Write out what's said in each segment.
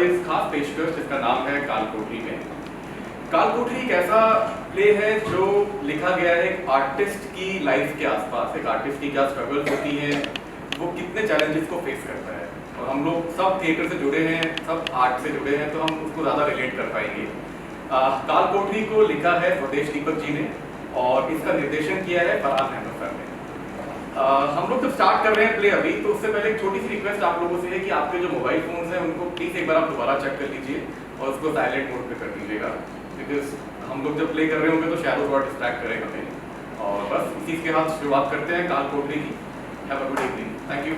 इस खास पेशकश जिसका नाम है काल कोठरी में। काल कोठरी एक ऐसा प्ले है जो लिखा गया है एक आर्टिस्ट की लाइफ के आसपास, एक आर्टिस्ट की क्या स्ट्रगल्स होती हैं, वो कितने चैलेंजेस को फेस करता है। और हम लोग सब थिएटर से जुड़े हैं, सब आर्ट से जुड़े हैं, तो हम उसको ज़्यादा रिलेट कर पाएंगे। काल कोठरी को लिखा है स्वदेश दीपक जी ने और इसका निर्देशन किया है फरहान अहमद सर ने। हम लोग जब स्टार्ट कर रहे हैं प्ले अभी, तो उससे पहले एक छोटी सी रिक्वेस्ट आप लोगों से है कि आपके जो मोबाइल फोन्स हैं उनको प्लीज़ एक बार आप दोबारा चेक कर लीजिए और उसको साइलेंट मोड पे कर दीजिएगा, बिकॉज हम लोग जब प्ले कर रहे होंगे तो शैडो थोड़ा डिस्ट्रैक्ट करेगा हमें। और बस इसी के साथ शुरुआत करते हैं काल कोठरी की। Have a good evening, thank you.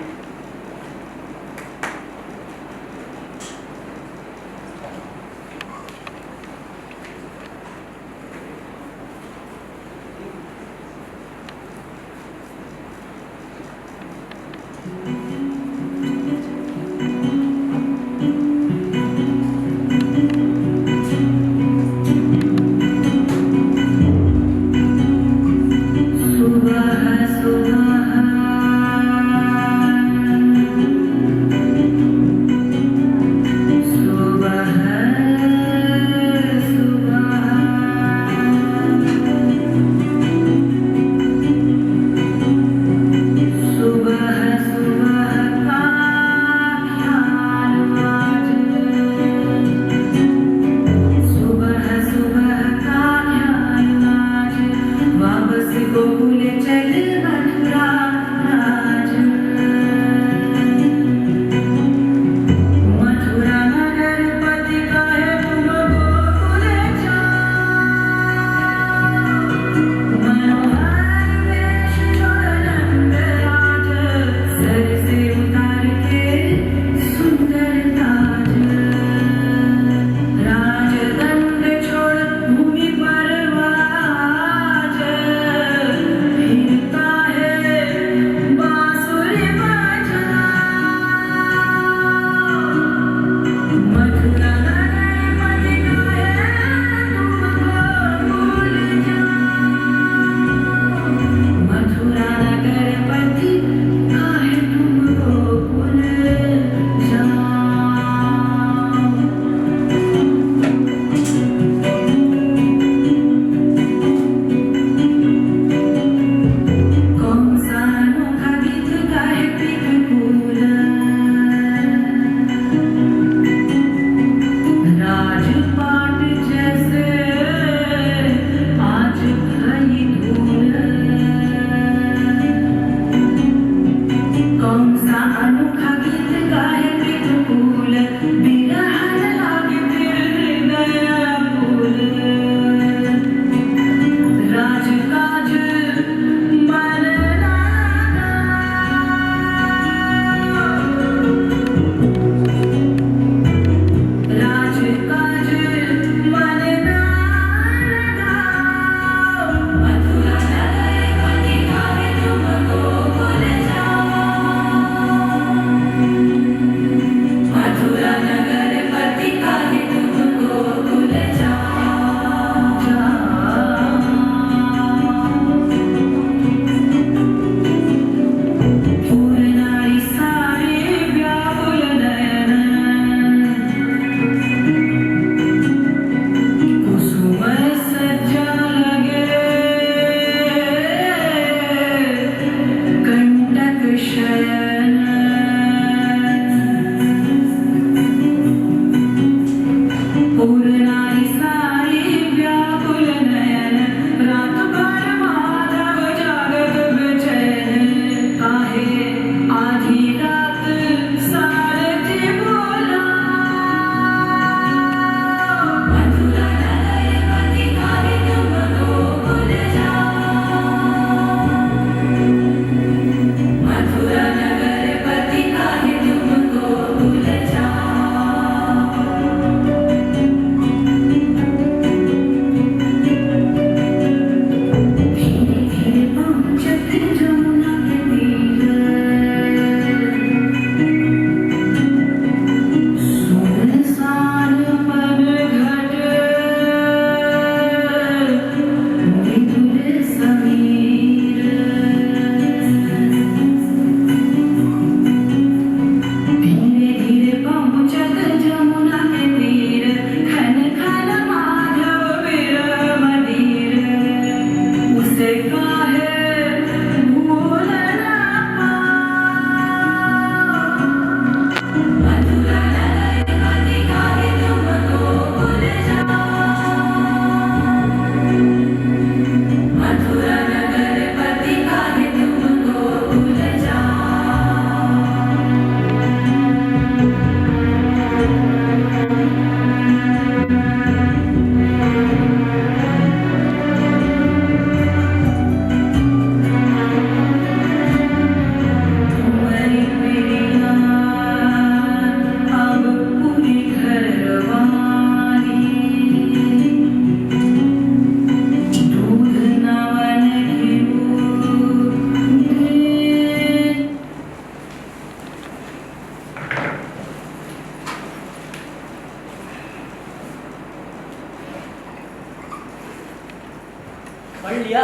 पढ़ लिया?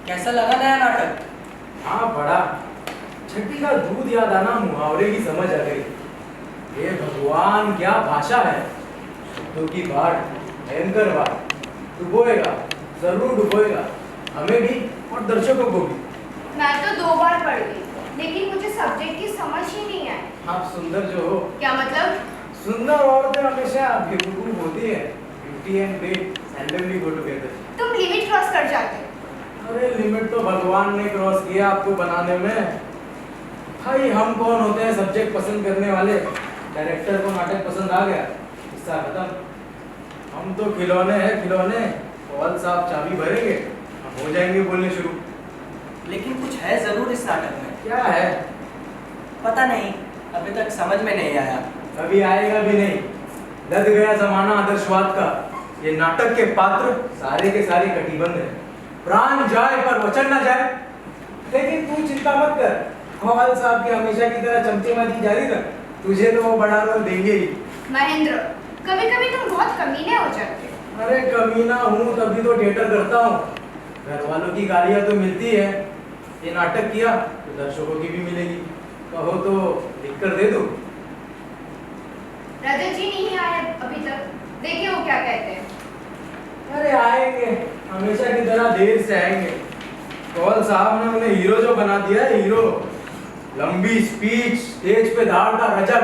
कैसा लगा नया नाटक? हाँ पढ़ा। छठी का दूध याद आना मुहावरे की समझ आ गई। हे भगवान क्या भाषा है, शब्दों की बाढ़, भयंकर बाढ़। डुबोएगा, जरूर डुबोएगा, हमें भी और दर्शकों को भी। मैं तो 2 बार पढ़ गई, लेकिन मुझे सब्जेक्ट की समझ ही नहीं आई। आप सुंदर जो हो। क्या मतलब? सुंदर औरतें हमेशा बेवकूफ होती है। Beauty and wit seldomly go together. तुम लिमिट क्रॉस कर जाते हो। अरे लिमिट तो भगवान ने क्रॉस किया आपको बनाने में। भाई हम कौन होते हैं सब्जेक्ट पसंद करने वाले। डायरेक्टर को नाटक पसंद आ गया, हिस्सा खत्म। हम तो खिलौने हैं, खिलौने। कौन साहब चाबी भरेंगे, हम हो जाएंगे बोलने शुरू। लेकिन कुछ है जरूर इस नाटक में। क्या है? पता नहीं, अभी तक समझ में नहीं आया। कभी आएगा भी नहीं। लद गया जमाना आदर्शवाद का। ये नाटक के पात्र सारे के सारे कटिबंध हैं। प्राण जाए पर वचन ना जाए। लेकिन तू चिंता मत कर, कौल साहब की हमेशा की तरह चमचमाती जारी रख। तुझे तो वो बड़ा रोल देंगे ही। महेंद्र, कभी-कभी तुम बहुत कमीने हो जाते हो। अरे कमीना हूँ तभी तो थिएटर करता हूँ। घर वालों की गालियाँ तो मिलती है। ये नाटक किया तो दर्शकों की भी मिलेगी। कहो तो लिख कर दे दूँ। रजत जी नहीं आए अभी तक, देखिए वो क्या कहते हैं। अरे आएंगे, हमेशा की तरह देर से आएंगे। कौल साहब ने उन्हें हीरो जो बना दिया है, हीरो। लंबी स्पीच, स्टेज पे धारता रजक,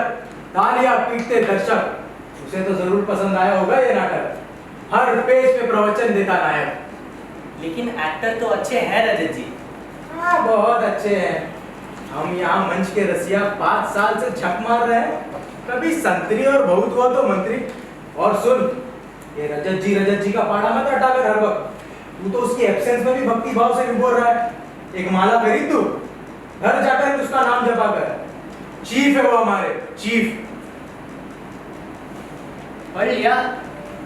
तालियां पीटते दर्शक। उसे तो जरूर पसंद आया होगा ये नाटक। हर पेज पे प्रवचन देता नायक। लेकिन एक्टर तो अच्छे हैं रजत जी। हाँ बहुत अच्छे हैं। हम यहाँ मंच के रसिया 5 साल से झक मार रहे हैं। कभी संतरी और बहुत हुआ तो मंत्री। और सुन, ये रजत जी का पाड़ा मत हटा कर हर वक्त। तू तो उसकी एब्सेंस में भी भक्ति भाव से बोल रहा है। एक माला खरीद तू, घर जाकर उसका नाम जपा कर। चीफ है वो हमारे, चीफ। पढ़ लिया?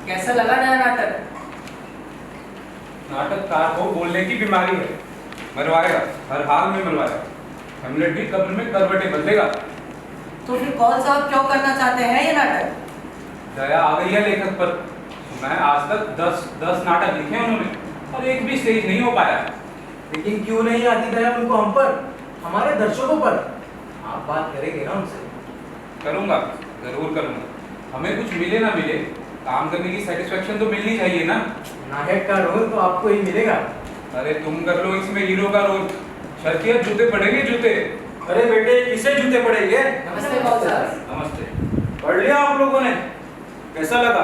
कैसा लगा नया नाटक? नाटककार को बोलने की बीमारी है, मरवाएगा, हर हाल में मरवाएगा। हेमलेट भी कब्र में करवटें बदलेगा। तो फिर कौन साहब क्यों करना चाहते हैं ये नाटक? दया आ गई है लेखक पर। मैं आज तक 10 नाटक लिखे हैं उन्होंने, और एक भी स्टेज नहीं हो पाया। लेकिन क्यों नहीं आती दया उनको हम पर, हमारे दर्शकों पर? आप बात करेंगे ना उनसे? करूंगा, जरूर करूंगा। हमें कुछ मिले ना मिले, काम करने की सेटिस्फेक्शन तो मिलनी चाहिए ना। नायक का रोल तो आपको ही मिलेगा। अरे तुम कर लो इसमें हीरो का रोल। शर्तियत जूते पड़ेंगे, जूते। अरे बेटे, किसे जूते पड़ेंगे? नमस्ते कौल साहब। नमस्ते। पढ़ लिया आप लोगों ने? कैसा लगा?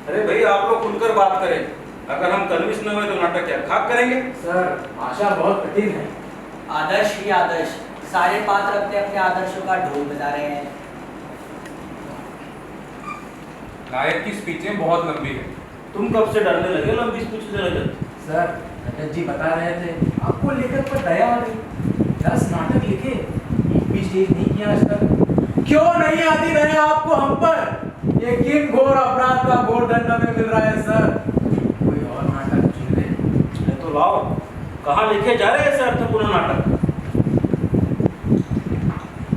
अरे भाई आप लोग खुलकर बात करें। अगर हम कन्विंस न हुए तो नाटक क्या खाक करेंगे? सर भाषा बहुत कठिन है। आदर्श ही आदर्श, सारे पात्र अपने अपने आदर्शों का ढोल बजा रहे हैं। नायक की स्पीचें बहुत लंबी है। तुम कब से डरने लगे लंबी स्पीच से रजत? सर रजत जी बता रहे थे आपको लेखक पर दया आ गई। 10 नाटक लिखे, एक भी स्टेज नहीं किया आज तक। क्यों नहीं आती दया आपको हम पर? ये किन घोर अपराध का घोर दंड हमें मिल रहा है सर? कोई और नाटक चुन ले। तो लाओ, कहाँ लिखे जा रहे हैं ऐसे अर्थपूर्ण नाटक?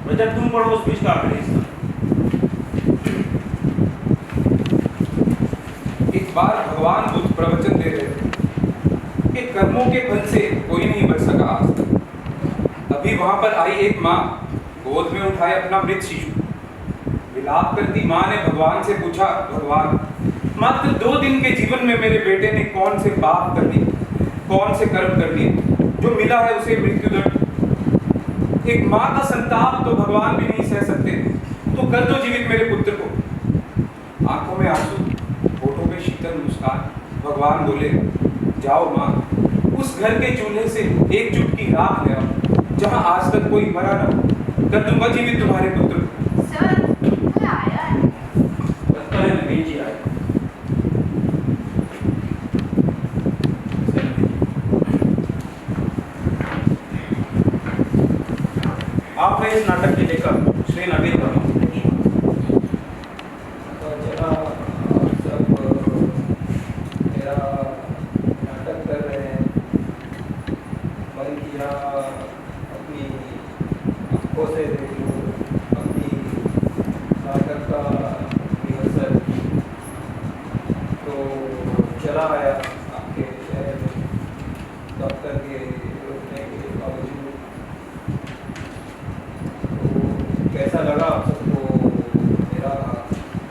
रजत तुम पढ़ो स्पीच का आखिरी हिस्सा। एक बार भगवान बुद्ध प्रवचन दे रहे थे कि कर्मों के फल से कोई नहीं बच सका आज तक। अभी वहां पर आई एक माँ, गोद में उठाए अपना मृत शिशु। विलाप करती माँ ने भगवान से पूछा, भगवान, मात्र 2 दिन के जीवन में मेरे बेटे ने कौन से पाप कर दिए कौन से कर्म कर लिए जो मिला है उसे मृत्युदंड। एक माँ का संताप तो भगवान भी नहीं सह सकते, तो कर दो जीवित मेरे पुत्र को। आंखों में आंसू, होठों पे शीतल मुस्कान। भगवान बोले, जाओ माँ, उस घर के चूल्हे से एक चुटकी राख ले आओ जहाँ आज तक कोई मरा न हो। कर दूंगा जीवित तुम्हारे पुत्र को। सर, कोई आया है? लगता है नवीन जी आए। आप है इस नाटक के लेखक श्री नवीन वर्मा। तो जरा आप सब मेरा नाटक कर रहे हैं, मन किया अपनी आंखों से देख लो अपनी नाटक का रिहर्सल। तो चला आया आपके शहर में डॉक्टर के रोकने के बावजूद। तो कैसा लगा आप सबको मेरा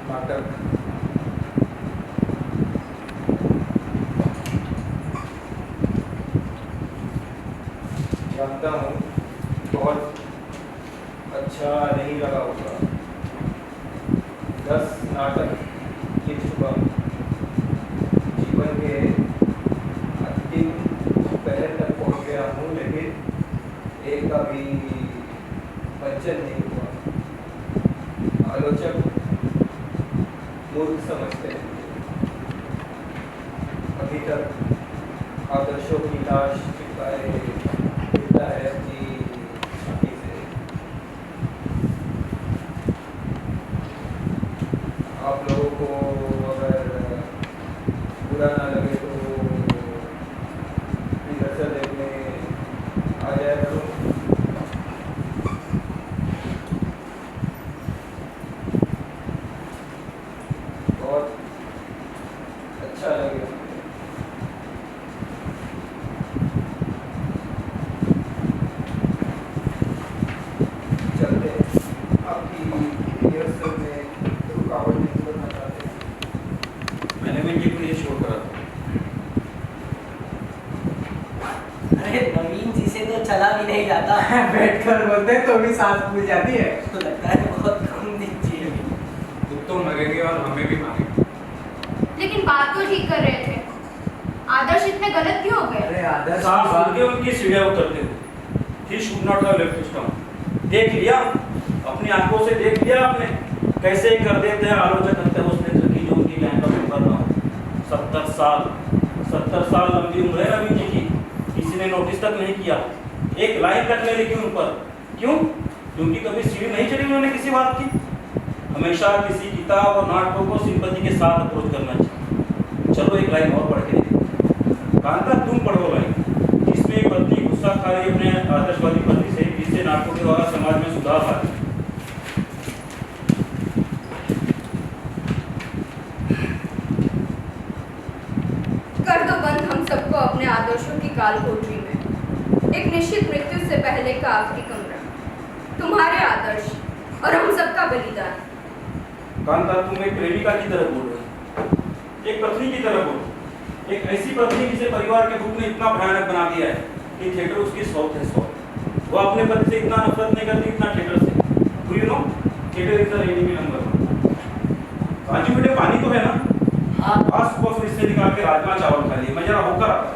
नाटक? जानता हूँ बहुत अच्छा नहीं लगा होगा। 10 नाटक लिख चुका हूँ, जीवन के अंतिम पहर तक पहुँच गया हूँ, लेकिन एक का भी मंचन नहीं हुआ। आलोचक मूर्ख समझते हैं। अभी तक आदर्शों की लाश चिपकाए फिरता है अपनी छाती से। आप लोगों को अगर बुरा ना लगे तो रिहर्सल देखने आ जाया करो। बहुत अच्छा लगेगा। चलते हैं, आपकी रिहर्सल में रुकावट नहीं करना चाहते। मैंने भी जी को ये शो करा था। अरे नवीन जी से तो चला भी नहीं जाता। बैठकर बोलते हैं तो भी सांस फूल जाती है। तो लगता है बहुत कम दीजिए। तुम तो मरेंगे और हमें भी मारेंगे। लेकिन बात तो ठीक कर रहे थे। आदर्श इतने गलत क्यों हो गए? अरे आदर्श की सांस बात- फूल के उनकी सीढ़ियां उतरते हुए। He should not have left his town। देख लिया, अपनी आंखों से देख लिया आपने कैसे कर देते हैं आलोचक हत्या उसने सकी जो उनकी लाइन का मेंबर ना हो। 70 साल लंबी उम्र है नवीन जी की, किसी ने नोटिस तक नहीं किया, एक लाइन तक नहीं लिखी उन पर। क्यों? क्योंकि कभी सीढ़ी नहीं चढ़ी उन्होंने किसी बात की। हमेशा किसी किताब और नाटकों को सिंपैथी के साथ अप्रोच करना चाहिए। चलो एक लाइन और पढ़ के देखो। कांता तुम पढ़ो लाइन, जिसमें एक पत्नी गुस्सा खा रही अपने आदर्शवादी पति से, जिससे नाटकों के द्वारा समाज में सुधार आ रहा है। कर दो बंद हम सबको अपने आदर्शों की काल कोठरी में। एक निश्चित मृत्यु से पहले का आखिरी कमरा, तुम्हारे आदर्श और हम सबका बलिदान। कांता तुम एक प्रेमिका की तरह बोल रही हो, एक पत्नी की तरह बोल। एक ऐसी पत्नी जिसे परिवार के दुख ने इतना भयानक बना दिया है कि थिएटर उसकी शौक है शौक। वो अपने पति से इतना नफरत नहीं करती इतना थिएटर से। Do you know theatre is the enemy number 1। Raju बेटे पानी तो है ना? हाँ। आज सुबह फ्रिज से निकाल के राजमा चावल खा लिए, मैं जरा होकर आता।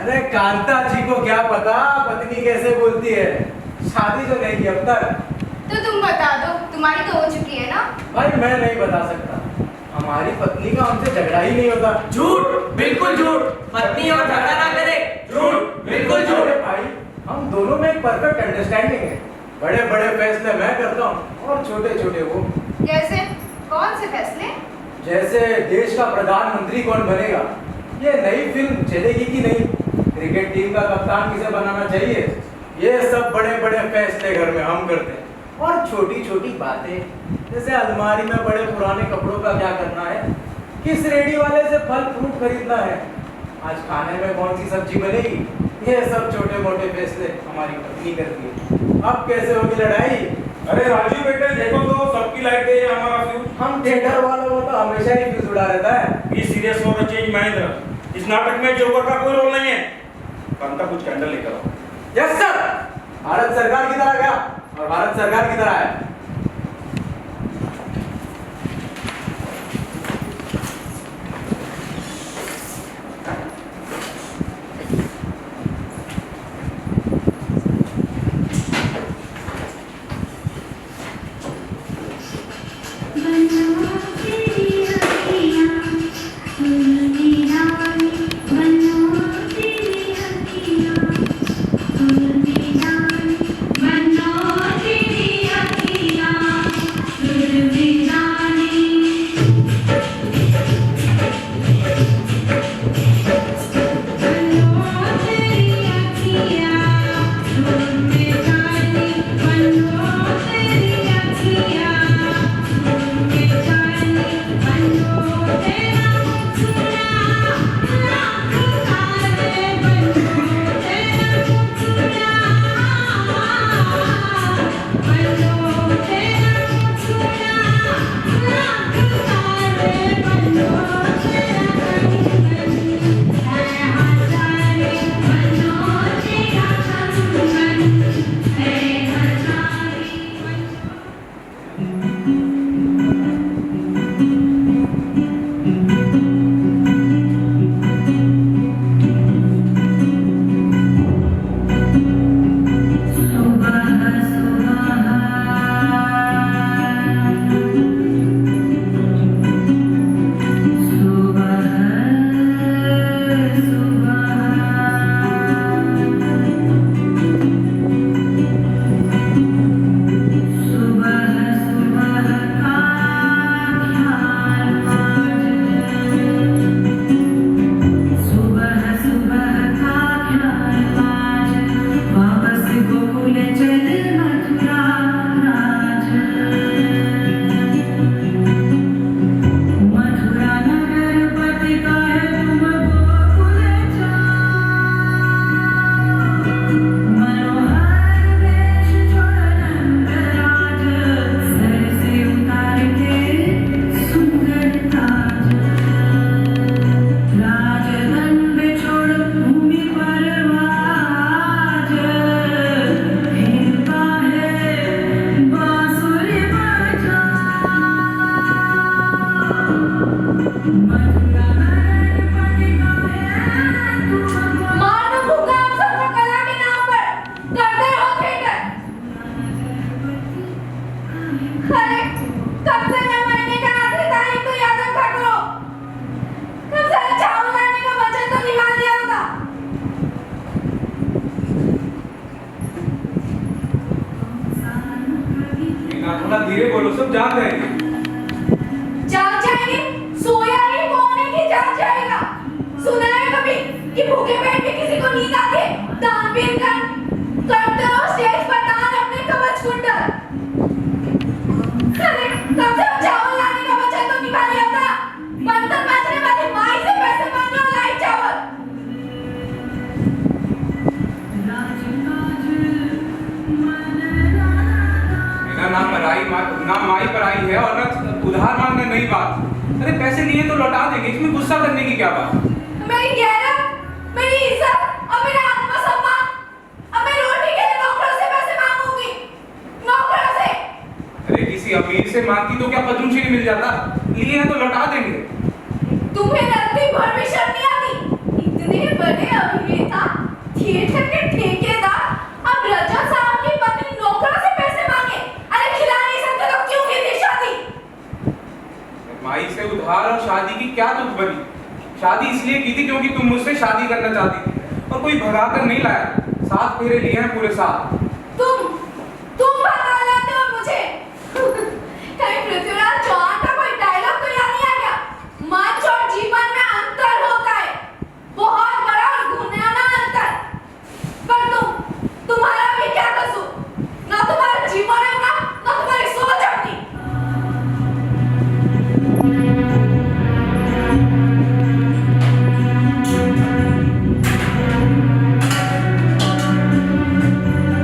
अरे कांता जी को क्या पता पत्नी कैसे बोलती है, शादी जो नहीं की अब तक। तो तुम बता दो, तुम्हारी तो हो चुकी है ना? भाई मैं नहीं बता सकता, हमारी पत्नी का हमसे झगड़ा ही नहीं होता। झूठ, बिल्कुल झूठ। पत्नी और झगड़ा ना करे। झूठ, बिल्कुल झूठ। अरे भाई हम दोनों में एक परफेक्ट अंडरस्टैंडिंग है। बड़े बड़े फैसले मैं करता हूँ और छोटे छोटे वो। कैसे? कौन से फैसले? जैसे देश का प्रधानमंत्री कौन बनेगा, ये नई फिल्म चलेगी कि नहीं, क्रिकेट टीम का कप्तान किसे बनाना चाहिए, ये सब बड़े बड़े फैसले घर में हम करते हैं। और छोटी छोटी बातें जैसे अलमारी में बड़े पुराने कपड़ों का क्या करना है, किस रेडी वाले से फल फ्रूट खरीदना है, आज खाने में कौन सी सब्जी बनेगी, ये सब छोटे मोटे फैसले हमारी पत्नी करती है। अब कैसे होगी लड़ाई? अरे राजू बेटे देखो तो सबकी लाइट गई है, हमारा फ्यूज। हम थिएटर वालों को तो हमेशा ही फ्यूज उड़ा रहता है। Be serious for a change Mahendra. इस नाटक में जोकर का कोई रोल नहीं है। कांता कुछ कैंडल लेकर आओ। Yes sir. भारत सरकार की तरह गया और भारत सरकार की तरह है। धीरे बोलो, सब जाग रहे हैं। जाग जाएंगे? सोया ही कौन है कि जाग जाएगा? सुना है कभी कि भूखे पेट में किसी को नींद आती है? दानवीर करते हो स्टेज पर दान अपने कवच कुंडल। अरे कब से चावल लाने का वचन तो निभा लिया था। बर्तन मांजने वाली माई से पैसे मांग लो, लाई चावल। ना माई पर आई है और ना उधार मांगना नई बात। अरे पैसे लिए तो लौटा देंगे, इसमें गुस्सा करने की क्या बात? मेरी गैरत, मेरी इज्जत और मेरा आत्मसम्मान, अब मैं रोटी के लिए नौकरों से पैसे मांगूंगी, नौकरों से। अरे किसी अमीर से मांगती तो क्या पद्मश्री मिल जाता? लिए हैं तो लौटा देंगे। तुम्हें रत्ती भर भी शर्म नहीं आती? इतने बड़े अभिनेता, थिएटर के ठेकेदार, अब रजत साहब की पत्नी नौकरों से पैसे मांगे। अरे खिला नहीं सकते तो क्यों की थी शादी? माई से उधार और शादी की क्या तुक बनी? शादी इसलिए की थी क्योंकि तुम मुझसे शादी करना चाहती थी और कोई भगाकर नहीं लाया। 7 फेरे लिए हैं पूरे 7। तुम भगा लाते हो मुझे। कहीं पृथ्वीराज चौहान का कोई डायलॉग तो याद नहीं आ गया? मंच और जीवन में अंतर होता है, बहुत बड़ा और घुनाना अंतर। पर तुम्हारा भी क्या कसूर? ना तुम्हारा जीवन है ना तुम्हारी सोच अपनी।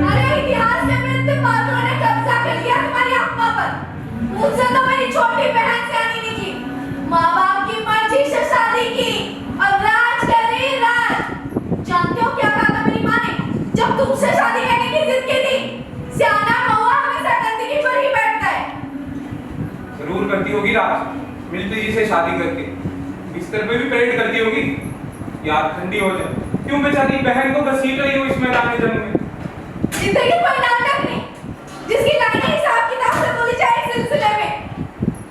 अरे इतिहास के मृत्यु पात्रों ने कब्जा कर लिया तुम्हारी आत्मा पर। मुझसे तो मेरी छोटी बहन से नहीं की। माँ बाप की मर्जी से शादी मुझसे शादी करने की जिद की थी। सियाना कौवा हमेशा गंदगी पर ही बैठता है। जरूर करती होगी राज, मिलती जी से शादी करके बिस्तर पे भी परेड करती होगी। यार ठंडी हो जाए, क्यों बेचारी बहन को घसीट रही हो इस मैदान जंग में? जिंदगी कोई नाटक नहीं जिसकी लाइनें हिसाब किताब से बोली जाए इस सिलसिले में।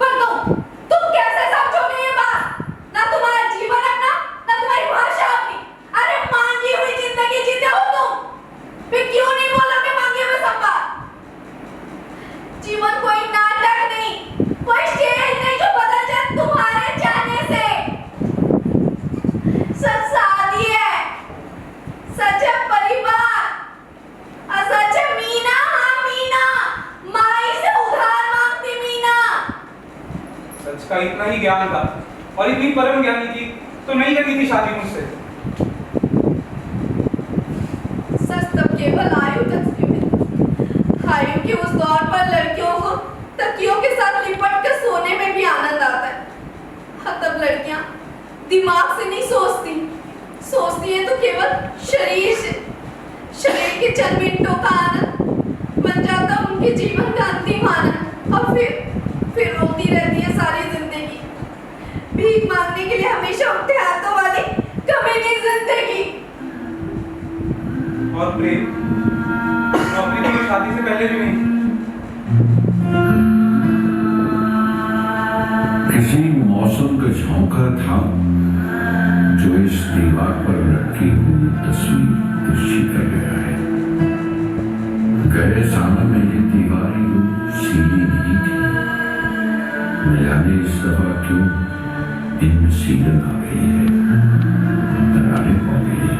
पर तुम कैसे समझोगे ये बात? ना तुम्हारा जीवन अपना, ना तुम्हारी भाषा अपनी। अरे मांगी हुई जिंदगी जीते हो तुम, फिर क्यों नहीं बोलोगे मांगे हुए संवाद? जीवन कोई नाटक नहीं, कोई स्टेज नहीं जो बदल जाए तुम्हारे जाने से। सच शादी है, सच है परिवार, सच है मीना। हाँ मीना, माई से उधार मांगती मीना। सच का इतना ही ज्ञान था और इतनी परम ज्ञानी थी तो नहीं करनी थी शादी मुझसे। सच तब केवल आयु तक सीमित। आयु के उस दौर पर लड़कियों को तकियों के साथ लिपट कर सोने में भी आनंद आता है। हाँ, तब लड़कियां दिमाग से नहीं सोचती है तो केवल शरीर से। शरीर के चंद मिनटों का आनंद बन जाता उनके जीवन का अंतिम आनंद। और फिर रोती रहती है सारी जिंदगी। भीख मांगने के लिए हमेशा उठते हाथों वाली कमीनी जिंदगी। और प्रेम, नौकरी तो मैं शादी से पहले भी नहीं। किसी मौसम का झोंका था जो इस दीवार पर रखी हुई तस्वीर तिरछी कर गया है। गए सालों में ये दीवार सीधी नहीं थी, न जाने इस दफा क्यों इनमें सीलन आ गई है, दरारें पड़ गई है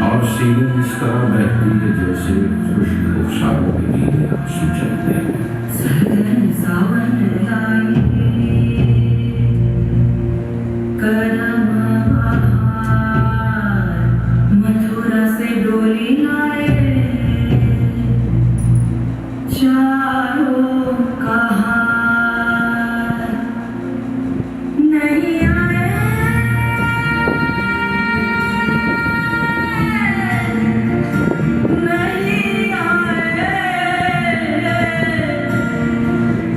और सीलन इस तरह बहती है जैसे खुश्क रुखसारों के नीले आंसू चलते हैं। मथुरा से डोली लाए चारों कहा नहीं आए, नहीं आए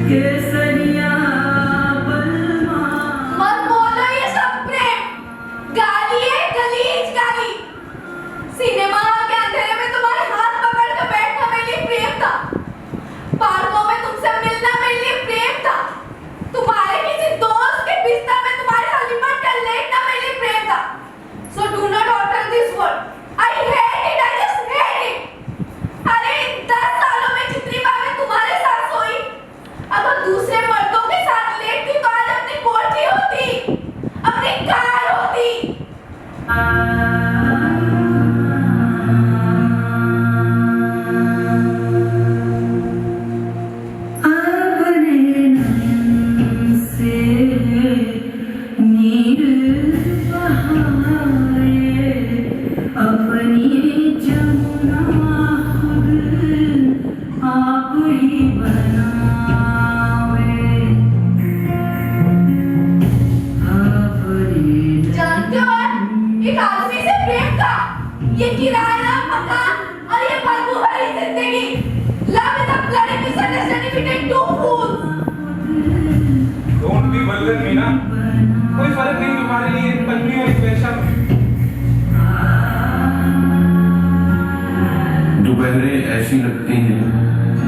केसरिया बलमा। मत बोलो ये सब प्रेम, गाली है, गलीज गाली। सिनेमा हॉल के अंधेरे में तुम्हारे हाथ पकड़ कर बैठना मेरे लिए प्रेम था। पार्कों में तुमसे मिलना मेरे लिए प्रेम था। तुम्हारे किसी दोस्त के बिस्तर में तुम्हारे साथ लिपट कर लेटना मेरे लिए प्रेम था। So do not utter this word. I hate it. I just hate it. अरे 10 सालों में जितनी बार मैं तुम्हारे साथ सोई, अगर दूसरे मर्दों के साथ लेटती तो आज अपनी कोठी होती, अपनी कार होती। जानते हो एक आदमी से प्रेम का ये किराया मकान और ये बदबू भरी जिंदगी। Love is a bloody misunderstanding between two fools. Don't be vulgar Meena, कोई फर्क नहीं तुम्हारे लिए पत्नी और पेशा में। दोपहरें ऐसी लगती हैं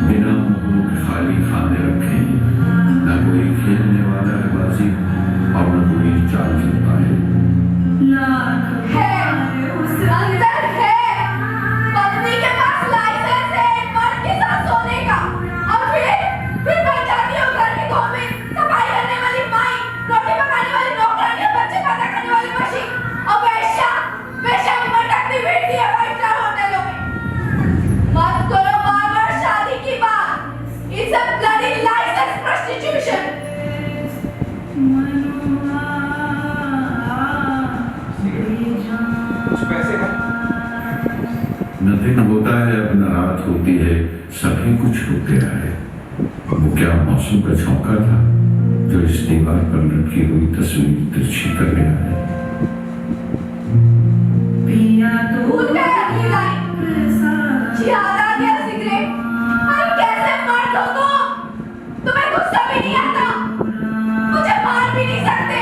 बिना मुंह के खाली खाने रखे, न कोई खेलने वाला है बाजी और न कोई चाल चलता है। अंदर है पत्नी के पास लाइसेंस है मर्द के साथ सोने का। और फिर बन जाती हो घर की धोबी, सफाई करने वाली माई, रोटी पकाने वाली नौकरानी, बच्चे पैदा करने वाली मशीन और वेश्या भी भटकती फिरती है 5 स्टार होटलों में। मत करो बार-बार शादी की बात। It's a bloody license prostitution. कुछ पैसे हैं? न दिन होता है अब न रात होती है, सभी कुछ रुक गया है। वो क्या मौसम का झोंका था जो इस दीवार पर लटकी हुई तस्वीर तिरछी कर गया है। भूल गए अगली लाइन। याद आ गया सिगरेट। अरे कैसे मर्द हो तुम? तुम्हें गुस्सा भी नहीं आता? मुझे मार भी नहीं सकते।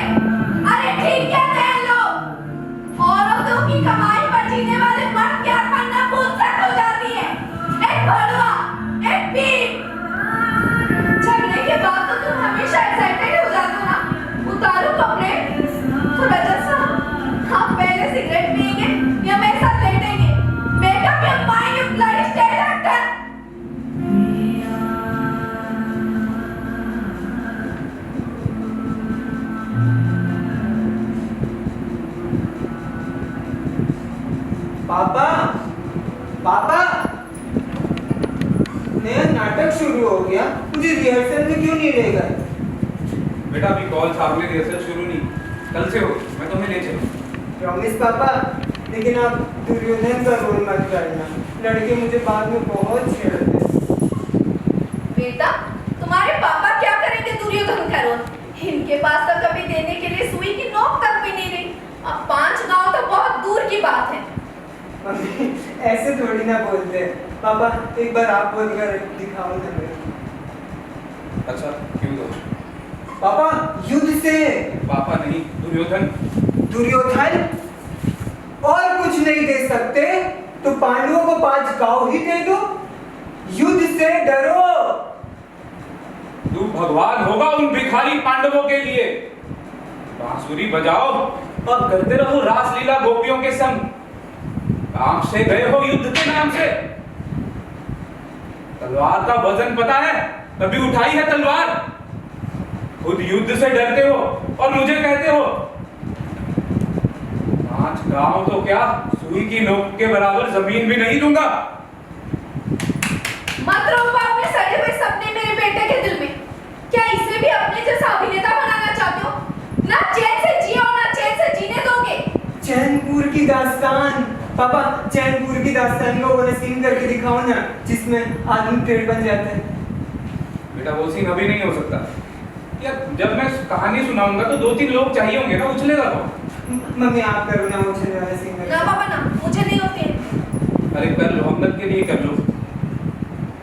अरे ठीक कहते हैं लोग, औरतों की कमाई पर जीने वाले मर्द क्या करना फुर्सत हो जाती है। एक भड़वा, एक पीप। झगड़े के बाद तो तुम हमेशा एक्साइटेड हो जाते हो ना। उतारो कपड़े। तो रजत साहब, आप पहले सिगरेट पिएंगे या मेरे साथ लेटेंगे? मेकअप या mind you bloody stage actor. पापा, पापा, नया नाटक शुरू हो गया। मुझे रिहर्सल में क्यों नहीं ले गए? बेटा अभी कॉल साहब ने रिहर्सल शुरू नहीं, कल से हो, मैं तुम्हें ले चलूँ। प्रॉमिस पापा, लेकिन आप दुर्योधन का रोल मत करना। लड़के मुझे बाद में बहुत छेड़ते हैं। बेटा, तुम्हारे पापा क्या करेंगे दुर्योधन का रोल? इनके पास तो कभी देने के लिए सुई की नोक तक भी नहीं रही। अब 5 गांव तो बहुत दूर की बात है। मम्मी ऐसे थोड़ी ना बोलते हैं। पापा एक बार आप बोलकर दिखाओ ना मेरे। अच्छा क्यों दो? पापा युद्ध से। पापा नहीं, दुर्योधन। दुर्योधन? और कुछ नहीं दे सकते तो पांडवों को 5 गांव ही दे दो। युद्ध से डरो। तू भगवान होगा उन भिखारी पांडवों के लिए। बांसुरी बजाओ और करते रहो रासलीला गोपियों के संग। काम से गए हो युद्ध के नाम से। तलवार का वजन पता है? कभी उठाई है तलवार? खुद युद्ध से डरते हो और मुझे कहते हो। 5 गांव तो क्या, सुई की नोक के बराबर जमीन भी नहीं दूंगा। मत रोको अपने सड़े हुए सपने मेरे बेटे के दिल में। क्या इसे भी अपने जैसा अभिनेता बनाना चाहते हो? ना चैन से जियो ना चैन से जीने दोगे। चैनपुर की दास्तान। पापा चैनपुर की दास्तान को वो सीन करके दिखाओ ना, जिसमें आदमी पेड़ बन जाते हैं। बेटा वो सीन अभी नहीं हो सकता। यार जब मैं कहानी सुनाऊंगा तो 2-3 लोग चाहिए होंगे ना, उछलेगा कौन? मम्मी आप करो ना वो चले वाले सीन। ना पापा ना, मुझे नहीं होते हैं। अरे कर लो, हमदर्द के लिए कर लो।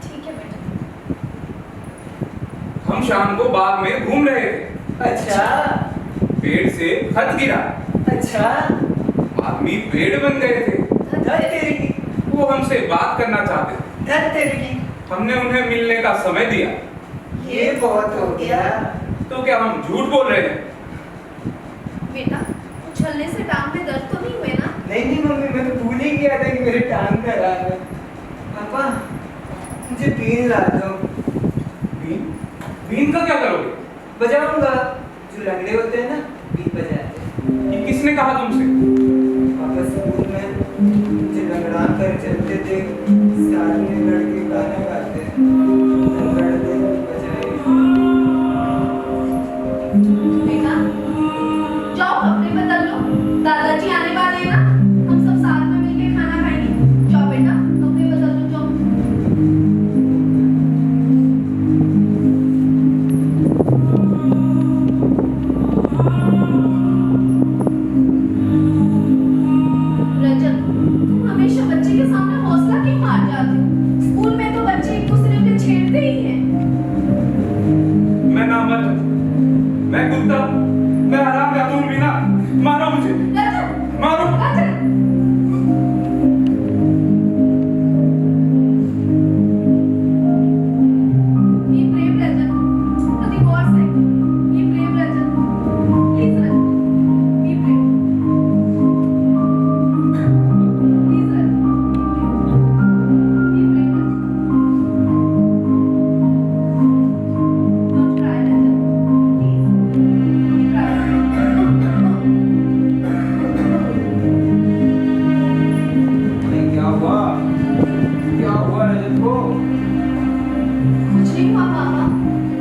ठीक है बेटा। हम शाम को बाग में घूम रहे थे। अच्छा पेड़ से खत गिरा। अच्छा। आदमी पेड़ बन गए थे। धत तेरी की। वो हमसे बात करना चाहते थे। धत तेरी की। हमने उन्हें मिलने का समय दिया। ये बहुत हो गया। तो क्या हम झूठ बोल रहे हैं? बेटा, उछलने से टांग में दर्द तो नहीं हुए ना? नहीं नहीं मम्मी, मैं तो भूल ही गया था कि मेरे टांग खराब है। पापा मुझे बीन ला दो। बीन? बीन का क्या करोगे? बजाऊंगा। जो लंगड़े होते हैं ना, बीन बजाते हैं। ये किसने कहा तुमसे? पापा स्कूल में मुझे लंगड़ा कर चलते थे। सामने लड़के गाना गाते हैं। लंगड़ते बजाए। बेटा, जाओ कपड़े बदल लो। दादाजी आने वाले हैं ना, हम सब साथ में मिलके खाना खाएंगे। जाओ बेटा, कपड़े बदल लो, जाओ। रजत, तुम हमेशा बच्चे के सामने हौसला क्यों हार जाते हो? स्कूल में तो बच्चे एक दूसरे को छेड़ते ही हैं। मैं नामर्द हूं, मैं कुत्ता, मैं हराम खातून भी ना। मारो मुझे, रजत, मारो। रजत। Be brave, Rajat. For the God's sake, be brave, Rajat. Please, Rajat. Be brave. Please, Rajat. Be brave, Rajat. Don't cry, Rajat. Please. Don't cry. क्या हुआ? क्या हुआ रजत को? कुछ नहीं हुआ पापा।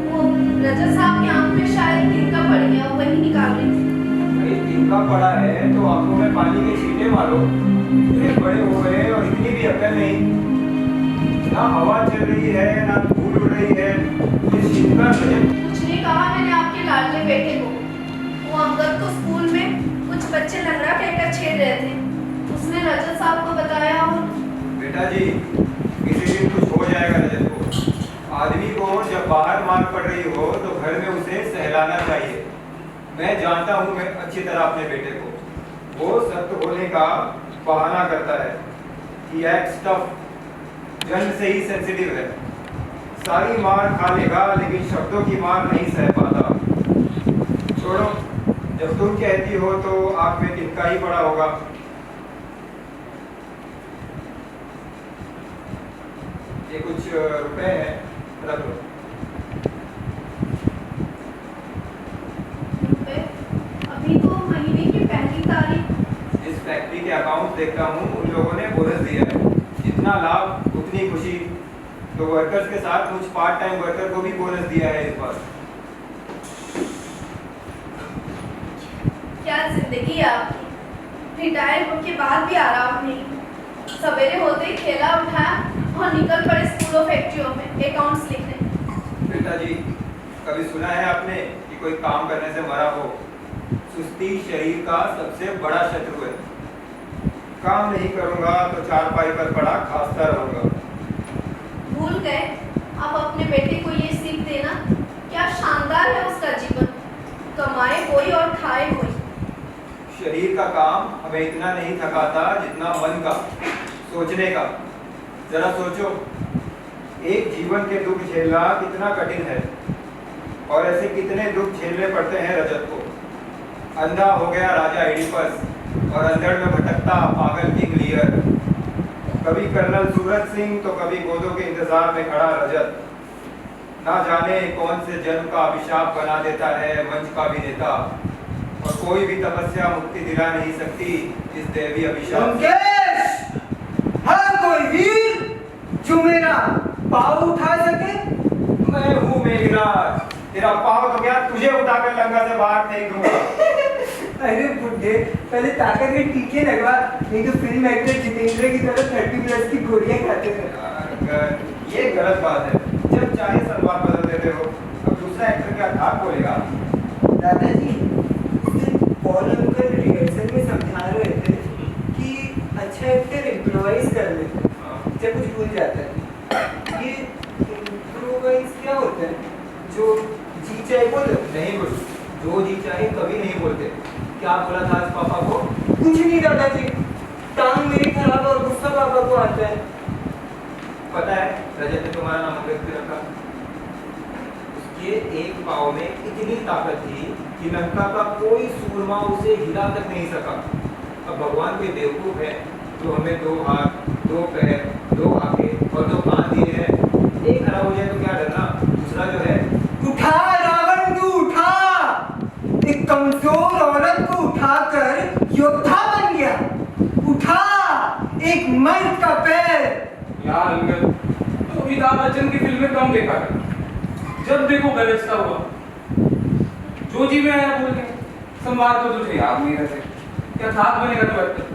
वो रजत साहब की आंख में शायद तिनका पड़ गया, वही निकाल रही थी। भाई तिनका पड़ा है तो आंखों में पानी के छींटे मारो। इतने बड़े हो गए और इतनी भी अकल नहीं। ना हवा चल रही है ना धूल उड़ रही है। ये छिटका रजत। कुछ नहीं कहा मैंने आपके लाडले बेटे को। वो अंगद को स्कूल में कुछ बच्चे लंगड़ा कहकर छेड़ रहे थे। उसने रजत साहब को बताया और बेटा जी हो तो घर में उसे सहलाना चाहिए। मैं जानता हूँ मैं अच्छी तरह अपने बेटे को, वो सख्त होने का बहाना करता है। He acts tough, जन्म से ही सेंसिटिव है। सारी मार खा लेगा लेकिन शब्दों की मार नहीं सह पाता। छोड़ो, जब तुम कहती हो तो आँख में तिनका ही पड़ा होगा। ये कुछ रुपए हैं, रख लो। अभी तो महीने की पहली तारीख। इस फैक्ट्री के अकाउंट देखता हूँ, उन लोगों ने बोनस दिया है। जितना लाभ उतनी खुशी। तो वर्कर्स के साथ कुछ पार्ट टाइम वर्कर को भी बोनस दिया है इस बार। क्या जिंदगी है आपकी। रिटायर होने के बाद भी आराम नहीं। सवेरे होते ही खेला उठाया और निकल पड़े स्कूलों फैक्ट्रियों में अकाउंट्स लिखने। बेटा जी, कभी सुना है आपने कि कोई काम करने से मरा हो? सुस्ती शरीर का सबसे बड़ा शत्रु है। काम नहीं करूंगा तो चारपाई पर पड़ा खांसता रहूंगा। भूल गए आप अपने बेटे को ये सीख देना। क्या शानदार है उसका जीवन। कमाए कोई और खाए कोई। शरीर का काम हमें इतना नहीं थकाता जितना मन का, सोचने का। जरा सोचो, एक जीवन के दुख झेलना कितना कठिन है और ऐसे कितने दुख झेलने पड़ते हैं रजत को। अंधा हो गया राजा एडिपस और अंधड़ में भटकता पागल किंग लियर। कभी कर्नल सूरज सिंह तो कभी गोदों के इंतजार में खड़ा रजत। ना जाने कौन से जन्म का अभिशाप बना देता है मंच का भी नेता। और कोई भी तपस्या मुक्ति दिला नहीं सकती इस देवी अभिशाप से। हाँ, कोई वीर जो मेरा पाँव उठा सके। मैं हूँ मेघराज, तेरा पाँव तो क्या तुझे उठाकर लंका से बाहर फेंक दूंगा। अरे बुड्ढे, पहले ताकत के टीके लगवा, नहीं तो फिल्म एक्टर जितेंद्र की तरह 30+ की गोलियां खाते थे। ये गलत बात है। जब चाहे सलवार बदल देते हो। अब दूसरा एक्टर क्या धाक बोलेगा? दादाजी, पॉल अंकल रिहर्सल में समझा रहे थे कि अच्छा एक्टर इम्प्रोवाइज कर लेते जब कुछ भूल जाता है। ये इम्प्रोवाइज क्या होता है? जो जी चाहे बोलो। नहीं बोल, जो जी चाहे कभी नहीं बोलते। क्या बोला था आज पापा को? कुछ नहीं दादाजी, टांग मेरी खराब और गुस्सा पापा को आता है। पता है रजत ने तुम्हारा नाम व्यक्त रखा। उसके एक पाँव में इतनी ताकत थी कि लंका का कोई सूरमा उसे हिला तक नहीं सका। अब भगवान कोई बेवकूफ है तो हमें 2 हाथ, 2 पैर, 2 आंखें और 2 कान दिए हैं। एक खराब हो जाए तो क्या डरना? दूसरा जो है, उठा रावण तू उठा। एक कमजोर औरत को उठाकर योद्धा बन गया। उठा एक मर्द का पैर। यार अंकल, तो अमिताभ बच्चन की फिल्में कम देखा कर। जब देखो गरजता हुआ, जो जी में आया बोल के। संवाद तो तुझे याद नहीं रहते। क्या थाक बनेगा तू एक्टर?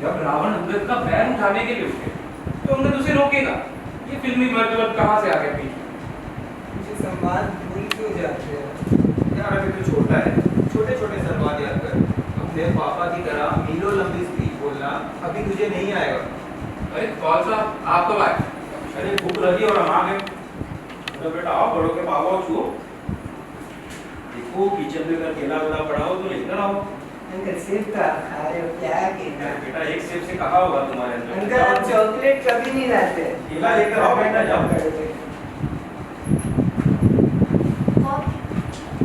जब रावण अंगद का पैर उठाने के लिए उठे तो अंगद उसे रोकेगा। ये फिल्मी मर्द कहाँ से आ गया पीछे? मुझे संवाद भूल क्यों जाते हैं? यार अभी तो छोटा है। छोटे छोटे संवाद याद कर। अपने पापा की तरह मीलों लंबी स्पीच बोलना अभी तुझे नहीं आएगा। अरे कौन सा आप कब आए? अरे भूख लगी और हम आ गए। तो बेटा आओ, बड़ों के पापा छुओ। देखो किचन में अगर केला वेला पड़ा हो तो लेकर आओ। अंकल सेब का खा रहे हो क्या? केला बेटा एक सेब से कहा होगा तुम्हारे अंदर। अंकल आप चॉकलेट कभी नहीं लाते। केला लेकर आओ बेटा, जाओ।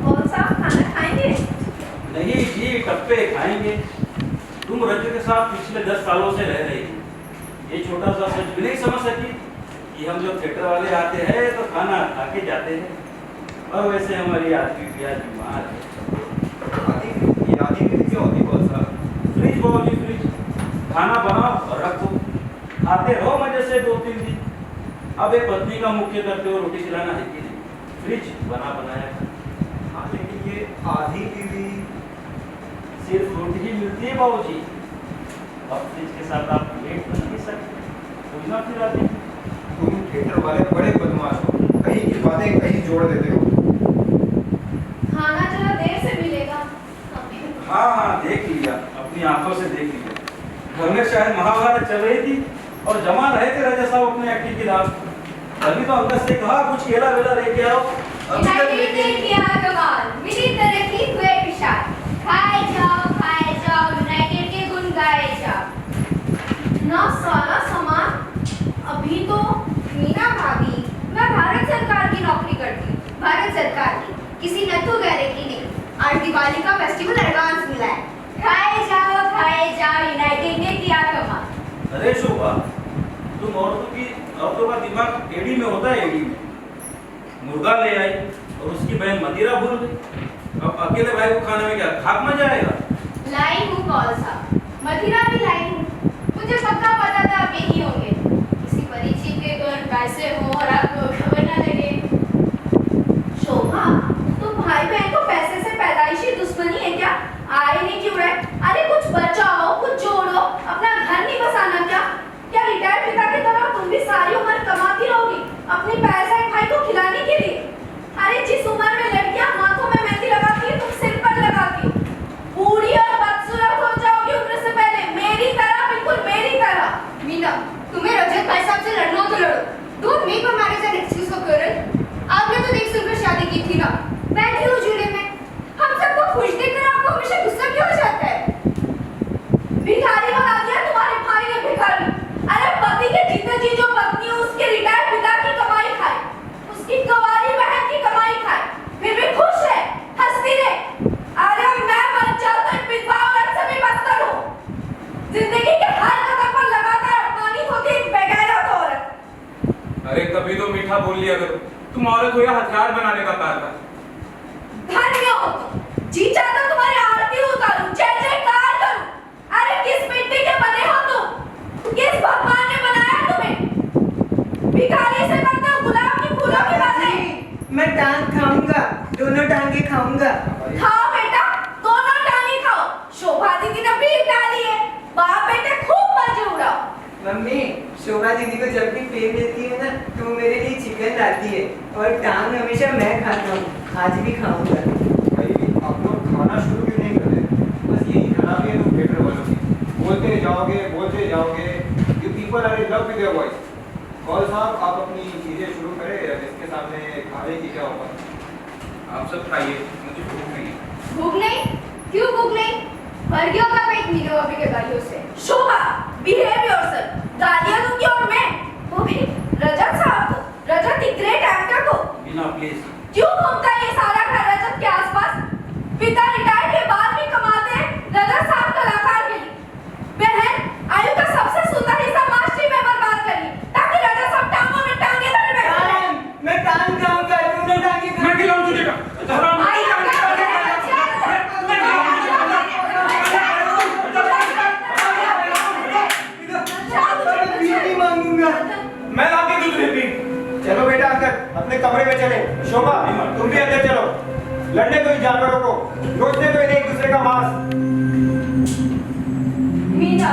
कौन सा खाना खाएंगे? नहीं जी, टप्पे खाएंगे। तुम रजत के साथ पिछले 10 सालों से रह रही हो। ये छोटा सा सच भी नहीं समझ सकी कि हम जब थिएटर वाले आते हैं तो खाना खा के जाते हैं। और वैसे हमारी आदमी भी आज बीमार है। आदि क्या होती बहुत सा? फ्रिज बाबूजी, फ्रिज। खाना बनाओ और रखो, खाते रहो मजे से 2-3 दिन। अब एक पत्नी का मुख्य करते हो रोटी खिलाना है कि नहीं? फ्रिज बना बनाया। हाँ, लेकिन ये आधी बीवी सिर्फ रोटी ही मिलती है बाबूजी। अब फ्रिज के साथ आप प्लेट बना नहीं सकते। कोई ना फिर आते। तुम थिएटर वाले बड़े बदमाश हो। कहीं की बातें कहीं जोड़ देते हो। खाना जरा देर से मिलेगा। हाँ हाँ, देख लिया, अपनी आंखों से देख लिया। घर में शायद महाभारत चल रही थी और जमा रहे थे राजा साहब अपने एक्टिंग की रात। अभी तो अंकल से कहा कुछ केला वेला लेके आओ, अभी तक यूनाइटेड लेके ने किया कमाल, मिली तरक्की हुए विशाल। खाए जाओ, यूनाइटेड के गुण गाए जाओ। ना सारा सामान अभी तो मीना भाभी, मैं भारत सरकार की नौकरी करती हूँ, भारत सरकार की, किसी नथु गहरे की नहीं। आज दिवाली का फेस्टिवल एडवांस मिला है। खाए जाओ, यूनाइटेड ने किया कमाल। अरे शोभा, तुम औरतों का दिमाग एड़ी में होता है, एड़ी में। मुर्गा ले आई और उसकी बहन मदिरा भूल गई। अब अकेले भाई को खाने में क्या खाक मजा आएगा? लाई हूँ कौन सा, मदिरा भी लाई हूँ। मुझे पक्का पता था आप यही होंगे। किसी परिचित के घर पैसे हो और आपको खबर न लगे। शोभा, तुम भाई बहन को पैसे से पैदाइशी दुश्मनी है क्या? आए नहीं क्यों रहे? अरे कुछ बचाओ, कुछ जोड़ो, अपना घर नहीं बसाना क्या? क्या रिटायर्ड पिता की तरह तुम भी सारी उम्र कमाती रहोगी अपनी पैसे भाई को खिलाने के लिए? अरे जिस उम्र में लड़कियां हाथों में मेहंदी लगाती है, तुम सिर पर लगाती हो। बूढ़ी और बदसूरत हो जाओगी उम्र से पहले, मेरी तरह, बिल्कुल मेरी तरह। मीना, तुम्हें रजत भाई साहब से लड़ना हो तो लड़ो। Don't make my marriage an excuse for करल। आपने तो देख सुनकर शादी की थी ना, बैठी हूँ झूले में। हम सबको खुश देखकर आपको हमेशा गुस्सा क्यों हो जाता है? भिखारी बना दिया तुम्हारे भाई ने, भिखारी। अरे पति के जीते जी जो पत्नी हो उसके रिटायर्ड पिता की कमाई खाए, उसकी कुंवारी बहन की कमाई खाए, फिर भी खुश है, हंसती रहे। अरे मैं मर जाता विधवा औरत से भी बदतर हूँ। जिंदगी के हर कदम पर लगातार अपमानित होती एक बेगैरत औरत। अरे कभी तो मीठा बोल लिया करो, तुम औरत हो या हथियार बनाने का कारगर। धन्य हो तुम, जी चाहता तुम्हारी आरती उतारूं, जय जयकार करूं। अरे किस मिट्टी के बने हो तुम? किस भगवान ने बनाया तुम्हें? भिखारी से करते हो गुलाब की फूलों की बातें। मैं टांग खाऊंगा, दोनों टांगे खाऊंगा। खाओ बेटा, दोनों टांगे खाओ। शोभा दीदी ने भी डाली है, बाप बेटे खूब मजे उड़ाओ। मम्मी, शोभा दीदी को जब भी पेट देती है ना, तो वो मेरे लिए चिकन लाती है और टांग हमेशा मैं खाता हूँ, आज भी खाऊंगा। भाई आप लोग खाना शुरू क्यों नहीं करते? बस यही खराबी है तुम थिएटर वालों की। बोलते जाओगे। You people are in love with your voice. Kaul साहब, आप अपनी चीजें शुरू करें, इसके सामने खाने की क्या होगा? आप सब खाइए, मुझे भूख नहीं है। भूख नहीं? क्यों भूख नहीं? भर गया का पेट मीनो अभी के गालियों से। शोभा, बिहेव योरसेल्फ। गालियां दूंगी और मैं, वो भी रजत साहब को, रजत द ग्रेट एक्टर को। मीना प्लीज। क्यों घूमता है ये सारा घर रजत के आसपास? पिता रिटायर के बाद भी कमाते हैं रजत साहब कलाकार के लिए। बहन आयु का सबसे सुंदर हिस्सा मास्टरी में बर्बाद करिए ताकि रजत साहब टांगों में टांगे धरे बैठे। मैं टांग खाऊंगा, दोनों टांगे खाऊंगा। मैं खिलाऊं तुझे का? मैं लाके दूध लेती। चलो बेटा अंकल, अपने कमरे में चले। शोभा, तुम भी अंदर चलो। लड़ने दो इन जानवरों को, नोचने दो इन्हें एक दूसरे का मांस। मीना,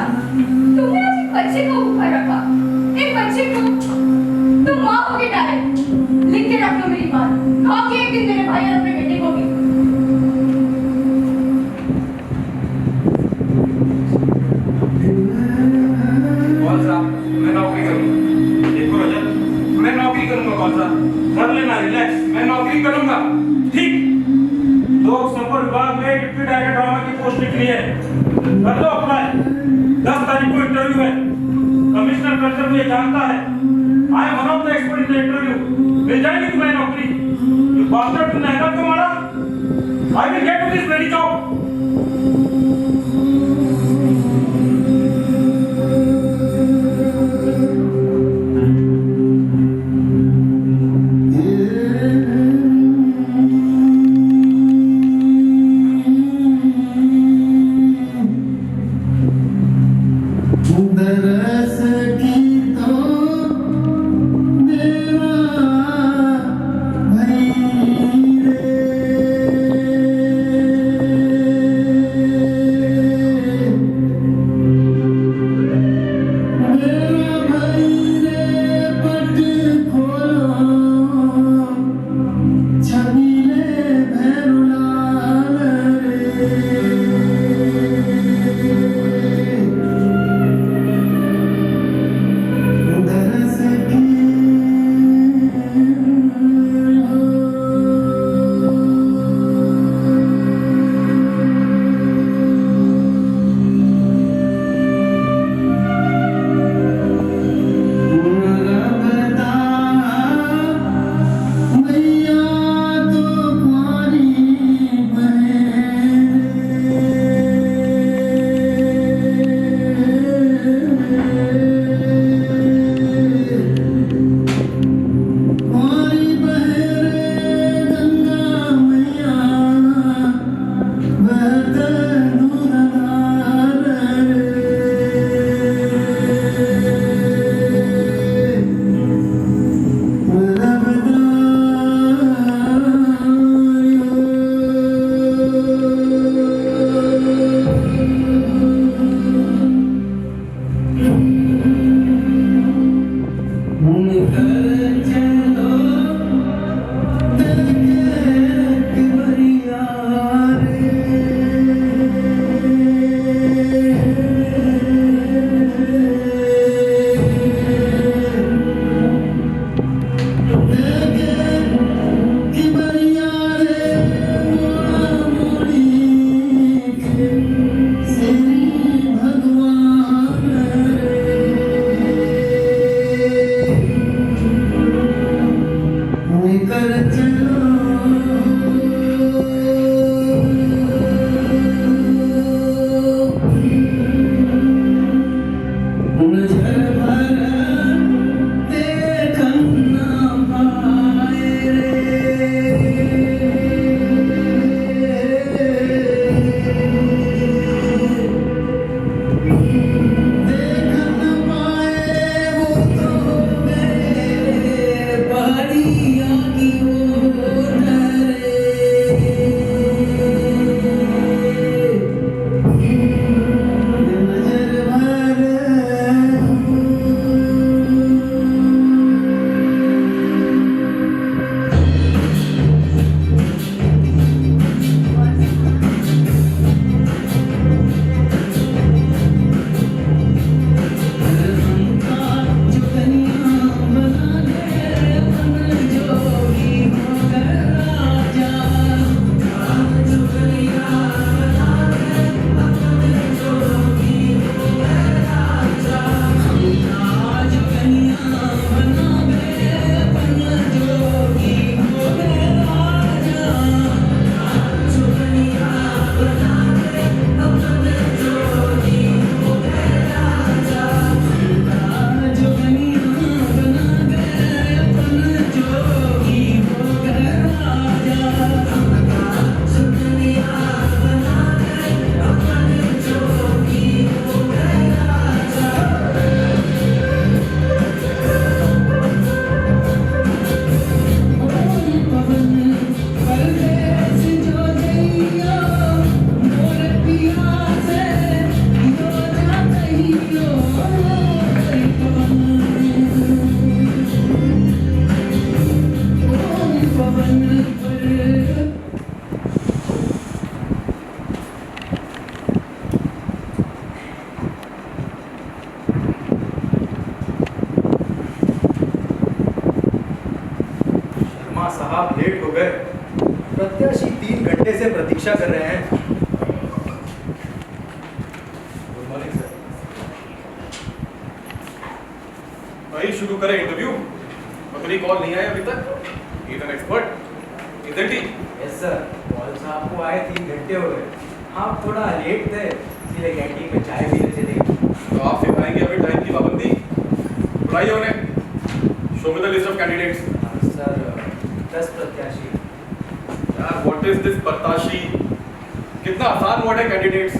तुमने आज एक बच्चे को भूखा रखा, एक बच्चे को। तुम माँ होगी डायरेक्ट, लिख के रख लो मेरी बात। खाओगे एक दिन मेरे भाई और अपने बेटे को भी। कौन सा? मैं नौकरी करूंगा। देखो रजत, मैं नौकरी करूंगा। कौन सा? कर लेना, रिलैक्स। मैं नौकरी करूंगा। ठीक, लोक संपर्क विभाग में डिप्टी डायरेक्टर ड्रामा की पोस्ट निकली है, कर दो अप्लाई। 10 तारीख को इंटरव्यू है। कमिश्नर कल्चर मुझे जानता है। I am one of the expert in the interview. मिल जाएगी तुम्हें नौकरी। ये बास्टर्ड तुमने हैकर क्यों मारा? I will get to this bloody job. साहब लेट हो गए। प्रत्याशी 3 घंटे से प्रतीक्षा कर रहे हैं। Good morning sir. भाई शुरू करें इंटरव्यू। मकरी कॉल नहीं आया अभी तक। He is an expert, isn't he? Yes sir, call साहब को आए 3 घंटे हो गए। आप थोड़ा लेट थे, इसलिए कैंटीन में चाय पीने चले गए। तो आप सिखाएंगे अभी टाइम की पाबंदी? बुलाइए उन्हें। Show me the list of candidates. Sir 10 प्रत्याशी। यार व्हाट इज दिस प्रत्याशी? कितना आसान वर्ड है कैंडिडेट्स।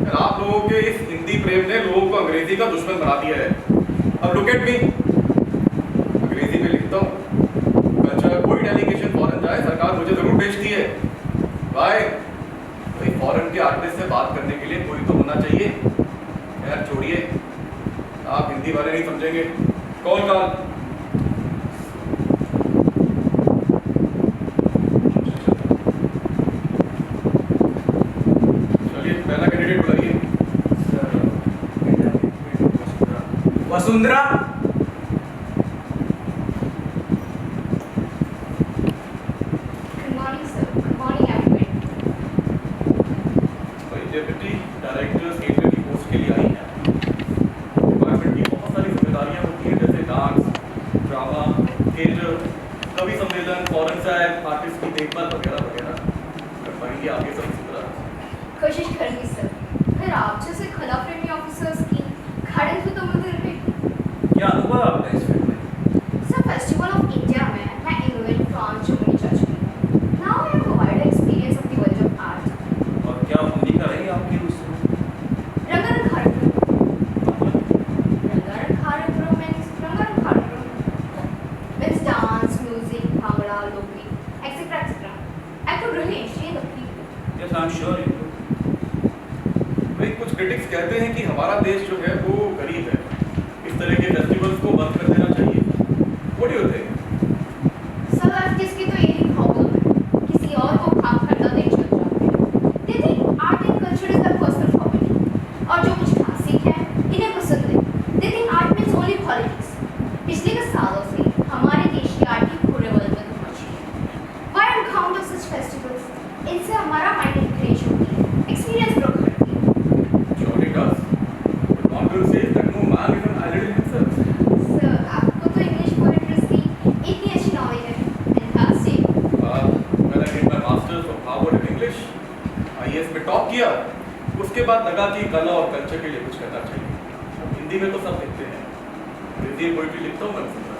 यार आप लोगों के इस हिंदी प्रेम ने लोगों को अंग्रेजी का दुश्मन बना दिया है। अब लुक एट मी, अंग्रेजी में लिखता हूँ। अच्छा, कोई डेलीगेशन फॉरेन जाए सरकार मुझे जरूर भेजती है। भाई फॉरेन के आर्टिस्ट से बात करने के लिए कोई तो होना चाहिए। यार छोड़िए, आप हिंदी वाले नहीं समझेंगे। Call call. चलिए पहला कैंडिडेट बुलाइए। वसुंधरा। डेप्यूटी डायरेक्टर थिएटर की पोस्ट के लिए आई है। डिपार्टमेंट की बहुत सारी जिम्मेदारियां होती हैं, जैसे डांस, ड्रामा, थिएटर, कवि सम्मेलन, फॉरेन साइड, आर्टिस्ट की देखभाल वगैरह वगैरह। कर पाएंगे आगे सब इसी तरह? कोशिश करेंगे सर। फिर आप जैसे खला प्रेमी ऑफिसर्स की गाइडेंस भी तो मिलती रहे। क्या अनुभव आपका इस फील्ड में? सर फेस्टिवल ऑफ इंडिया में मैं इंग्लैंड, फ्रांस, जर्मनी जा चुकी हूँ। Now I have a wide experience of the world of art. और क्या भूमिका रही आपकी उसमें? रंगारंग कार्यक्रम means dance, music, bhangra, lokgit, etc. etc. I could really appreciate the people. Yes, I'm sure you do. भाई कुछ क्रिटिक्स कहते हैं कि हमारा देश जो है वो गरीब है, इस तरह के फेस्टिवल्स को बंद कर देना चाहिए। What do you think? सब आर्टिस्ट की तो यही प्रॉब्लम है, किसी और को काम करना नहीं चल जाते हैं। They think art and culture is their personal property, और जो कुछ क्लासिक है इन्हें पसंद है। They think art means only politics. पिछले कुछ सालों से हमारे देश की आर्ट की पूरे वर्ल्ड में पहुंची है। Why on account of such festivals? इनसे हमारा माइंड रिफ्रेश होती है, एक्सपीरियंस ग्रो करती है। Surely does. But Conquer says that no man is an island in himself. Sir, आपको तो इंग्लिश पोएट्री की इतनी अच्छी नॉलेज है, fantastic. When I did my masters of Harvard in English, IAS में टॉप किया। उसके बाद लगा कि कला और कल्चर के लिए कुछ करना चाहिए। हिंदी में तो सब लिखते हैं, अंग्रेजी में पोएट्री लिखता हूँ मैं सुनता।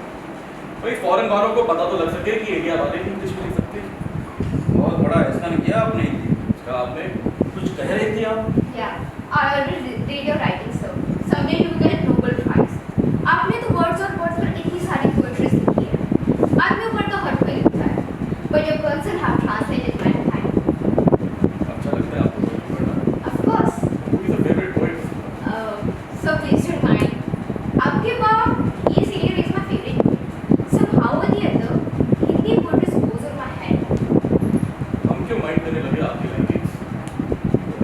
भाई फॉरेन वालों को पता तो लग सके कि इंडिया वाले भी इंग्लिश में लिख सकते हैं। बहुत बड़ा एहसान किया आपने। इसका आपने कुछ कह रही थी आप? Yeah, I already read your writing, sir. Someday you will get Nobel Prize. आपने तो words और words पर इतनी सारी poetries लिखी है. आदमी ऊपर तो हर कोई लिखता है. But your person have translated my mind. अच्छा लगता है आपको पोएट्री पढ़ना? Of course. Who is your favorite poet? So please don't mind. आपके बाप ये serial is my favorite poet. Somehow or the other, Hindi poetry goes over my head. हम क्यों माइंड करने लगे आपकी लैंग्वेज?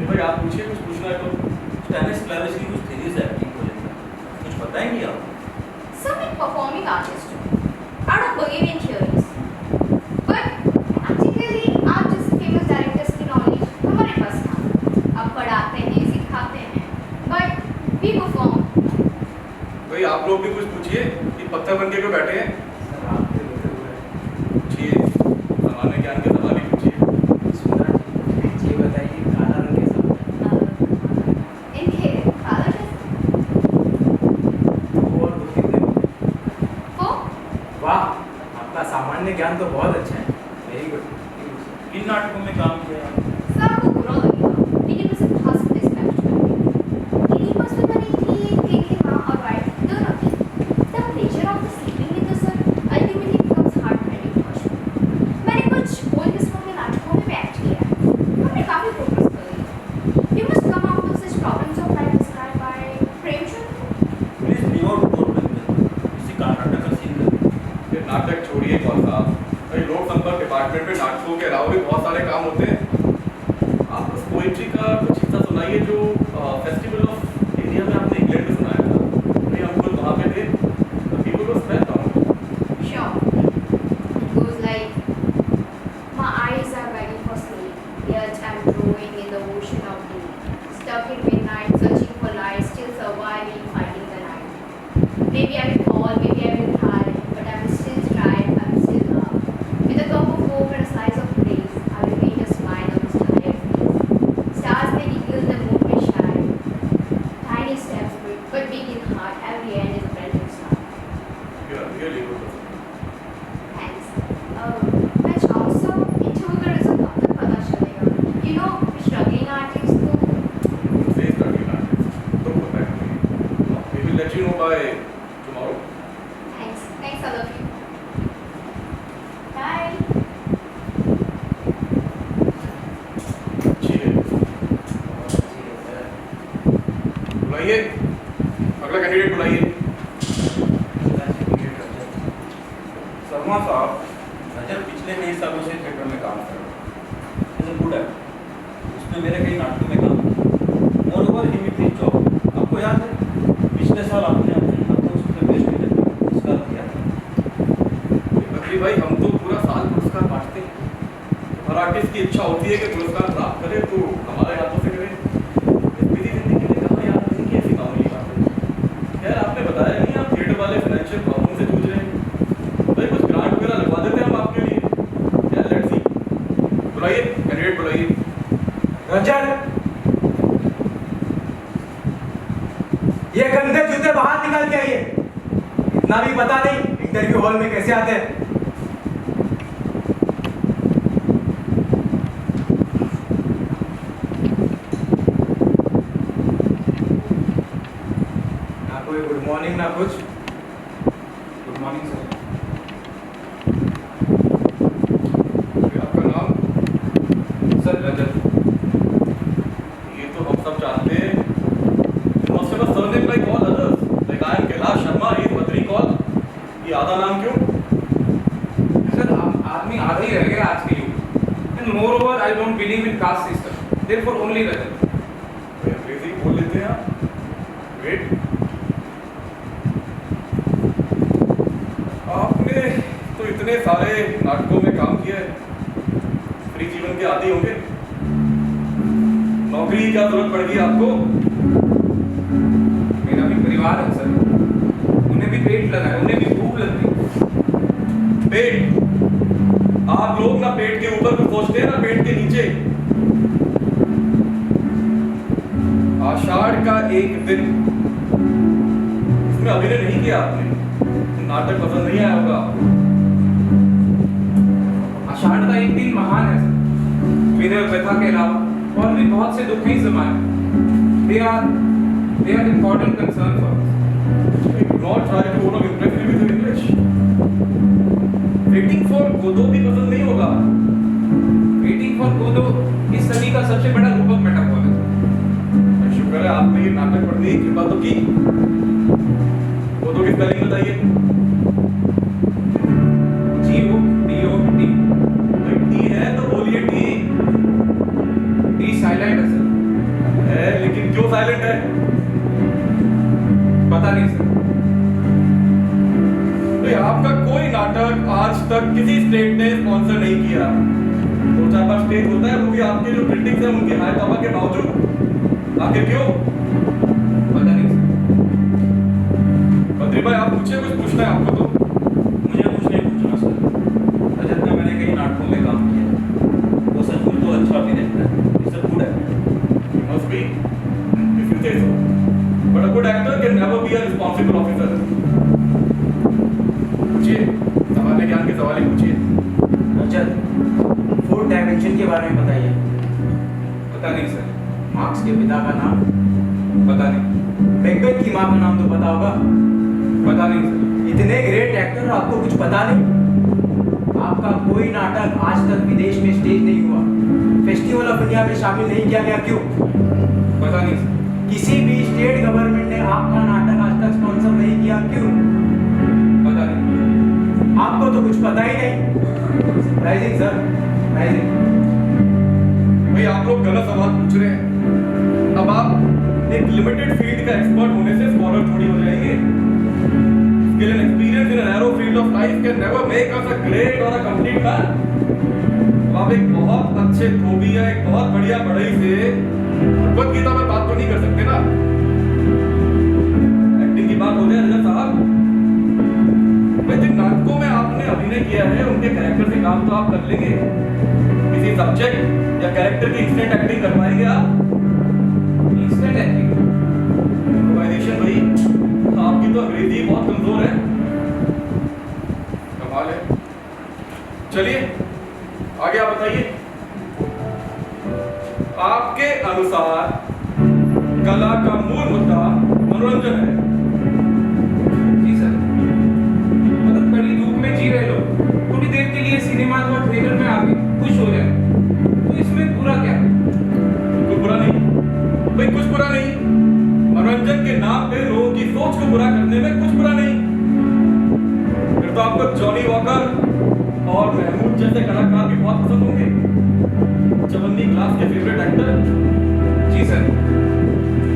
भाई आप पूछिए, कुछ पूछना है तो। स्टैनिस क्लैरिस की कुछ थ्योरीज है एक्टिंग को लेकर, कुछ बताएंगे आप? Some are performing artists out of Bulgarian theories. But practically आप जैसे famous directors की knowledge हमारे पास था. आप पढ़ाते हैं, सिखाते हैं. But we perform. भाई आप लोग भी कुछ पूछिए कि पत्थर बन के क्यों बैठे हैं? सर आपके होते हुए पूछिए, सामान्य ज्ञान के सवाल ही पूछिए। सुंदर जी, ये बताइए काला रंग कैसा होता है? इनके father दो और दो कितने होते हैं? को वाह, आपका सामान्य ज्ञान तो बहुत अच्छा है. Very good. किन नाटकों में काम किया आपने? सबको बुरा लगेगा, लेकिन मैं सिर्फ हंस के dispatch करूँगी. इन्हीं पर फिल्म बनी थी कि इनकी माँ और wife दोनों की. The pleasure of the sleeping with the sun ultimately becomes heart-rending for sure. मैंने कुछ ओल्ड किस्मों के नाटकों में भी एक्ट किया है. हमने काफी प्रोग्रेस कर ली है. You must come out of such problems of life described by Premchand. Please leave out two किसी नाटक का सीन कर. ये नाटक छोड़िए कौन सा, भाई लोक संपर्क डिपार्टमेंट में नाटकों के अलावा भी बहुत सारे काम होते हैं। आप उस पोइट्री का कुछ हिस्सा सुनाइए जो फेस्टिवल ऑफ इंडिया में आपने इंग्लैंड में सुनाया था। भाई हम खुद वहाँ पे थे, तो people was spell down. Sure. It goes like, my eyes are begging for sleep, yet I'm drowning in the ocean of deep. Stuck in midnight, searching for light, still surviving, fighting the night. Maybe I will fall, maybe I will die, but I will still strive, I will still love. With a cup of hope and a slice of praise, I will paint a smile on this tired face. Stars may reveal, the moon may shine. Tiny steps, but big in heart, every end is a brand start. You are really good. Thanks. मैं चाहूँ so interview का result कब तक पता चलेगा? You know, struggling artists को Say struggling artist, don't go back to me. We will let you know by tomorrow. thanks. Thanks, I love you. Bye. अच्छी है। बुलाइए, अगला कैंडिडेट बुलाइए। शर्मा साहब, रजत पिछले कई सालों से थिएटर में काम कर रहा है. Is a good actor. उसने मेरे कई नाटकों में काम किया. Moreover he will job. आपको याद है पिछले साल आपने अपने हाथों उससे बेस्ट डायरेक्टर का पुरस्कार दिया था. बकरी भाई, हम तो पूरा साल पुरस्कार बांटते हैं। हर आर्टिस्ट की इच्छा होती है कि पुरस्कार प्राप्त करे तो हमारे हाथों से करे। इस बिजी जिंदगी में कहाँ याद रखने की ऐसी मामूली बात है। खैर, आपने बताया नहीं आप थिएटर वाले फाइनेंशियल प्रॉब्लम से जूझ रहे हैं। भाई कुछ ग्रांट वगैरह लगवा देते हैं हम आपके लिए। क्या लेट्स सी, बुलाइए कैंडिडेट बुलाइए। रजत, ये गंदे जूते बाहर निकाल के आइए. इतना भी पता नहीं इंटरव्यू हॉल में कैसे आते हैं. ना कोई गुड मॉर्निंग ना कुछ. Good morning sir. आपका नाम? सर रजत. ये तो हम सब जानते हैं। You must have a surname like all others. Like I am Kailash Sharma, he is Badri Kaul. ये आधा नाम क्यों? सर आदमी आधा ही रह गया आज के युग. And moreover I don't believe in caste system. Therefore only Rajat. भाई अंग्रेजी बोल लेते हैं आप। वेट, आपने तो इतने सारे नाटकों में काम किया है, फ्री जीवन के आदी होंगे। नौकरी की क्या जरूरत पड़ गई आपको? मेरा भी परिवार है सर. उन्हें भी पेट लगा है, उन्हें भी भूख लग रही है. पेट? आप लोग ना पेट के ऊपर कुछ सोचते हैं ना पेट के नीचे। आषाढ़ का एक दिन, इसमें अभिनय नहीं किया आपने। नाटक पसंद नहीं आया होगा आपको। आषाढ़ का एक दिन महान है सर. विनय व्यथा के अलावा और भी बहुत से दुख ही समान है. They are important concern for us. I do not try to impress me with your English. Waiting for Godot भी पसंद नहीं होगा। Waiting for Godot इस सदी का सबसे बड़ा रूपक मेटाफोर है। शुक्र है आपने ये नाटक पढ़ने की कृपा तो की। Godot की स्पेलिंग बताइए। G-O-D-O-T। T है तो बोलिए T। T साइलेंट है सर। है लेकिन क्यों साइलेंट है? पता नहीं सर। भाई आपका कोई नाटक आज तक किसी स्टेट ने स्पॉन्सर नहीं किया। 2-4 स्टेट होता है, वो भी आपके जो क्रिटिक्स हैं उनके हाय तौबा के बावजूद। आखिर क्यों? पता नहीं सर। बद्री भाई आप पूछिए, कुछ पूछना है आपको तो। मुझे कुछ नहीं पूछना सर। रजत का मैंने कई नाटकों में काम किया, वो सचमुच तो अच्छा भी रहता है। It's a good actor. Must be, if you say so. But a good actor can never be a responsible officer. पूछिए, सामान्य ज्ञान के सवाल ही पूछिए। रजत, 4th डायमेंशन के बारे में बताइए। पता नहीं सर। मार्क्स के पिता का नाम? पता नहीं। बेंगल की माँ का नाम तो पता होगा? पता नहीं सर। इतने ग्रेट एक्टर आपको कुछ पता नहीं? आपका कोई नाटक आज तक विदेश में स्टेज नहीं हुआ, फेस्टिवल ऑफ इंडिया में शामिल नहीं किया गया, क्यों? पता नहीं सर। किसी भी स्टेट गवर्नमेंट ने आपका नाटक आज तक स्पॉन्सर नहीं किया, क्यों? पता नहीं। आपको तो कुछ पता ही नहीं। Rising sir, rising. भाई आप लोग गलत सवाल पूछ रहे हैं। अब आप एक लिमिटेड फील्ड का एक्सपर्ट होने से स्कॉलर थोड़ी हो जाएंगे। Skill and experience in a narrow field of life can never make us a great or a complete man. आप एक बहुत अच्छे धोबी या एक बहुत बढ़िया बढ़ई से भगवत गीता में बात तो नहीं कर सकते ना। एक्टिंग की बात हो जाए रजत साहब, भाई जिन नाटकों में आपने अभिनय किया है उनके कैरेक्टर से काम तो आप कर लेंगे, किसी सब्जेक्ट या कैरेक्टर की इंस्टेंट एक्टिंग कर पाएंगे आप? Instant acting? इम्प्रोवाइजेशन भाई, आपकी तो अंग्रेजी बहुत कमजोर है। कमाल है। चलिए आगे आप बताइए, आपके अनुसार कला का मूल मुद्दा मनोरंजन है? जी सर। मतलब कड़ी धूप में जी रहे लोग थोड़ी देर के लिए सिनेमा अथवा थिएटर में आके खुश हो जाए, तो इसमें बुरा क्या है? कुछ बुरा नहीं भाई, कुछ बुरा नहीं। मनोरंजन के नाम पे लोगों की सोच को बुरा करने में कुछ बुरा नहीं। फिर तो आपको जॉनी वॉकर और महमूद जैसे कलाकार भी बहुत पसंद होंगे, चवन्नी क्लास के फेवरेट एक्टर। जी सर।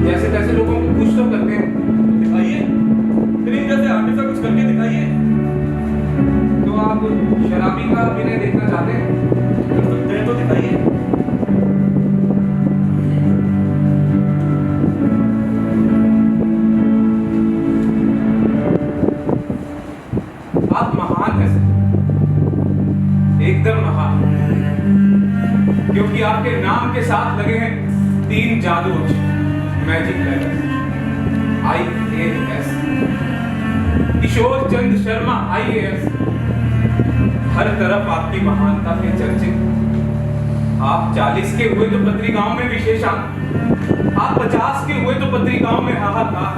जैसे तैसे लोगों को खुश तो करते हैं। तो दिखाइए, फिल्म जैसे आर्टिस्ट कुछ करके दिखाइए। तो आप शराबी का अभिनय देखना चाहते हैं? कर सकते हैं तो दिखाइए। आप महान हैं सर, एकदम महान, क्योंकि आपके नाम के साथ लगे हैं 3 जादू अक्षर, मैजिक लेटर्स, IAS। किशोर चंद शर्मा IAS। हर तरफ आपकी महानता के चर्चे। आप 40 के हुए तो पत्रिकाओं में विशेषांक, आप 50 के हुए तो पत्रिकाओं में हाहाकार।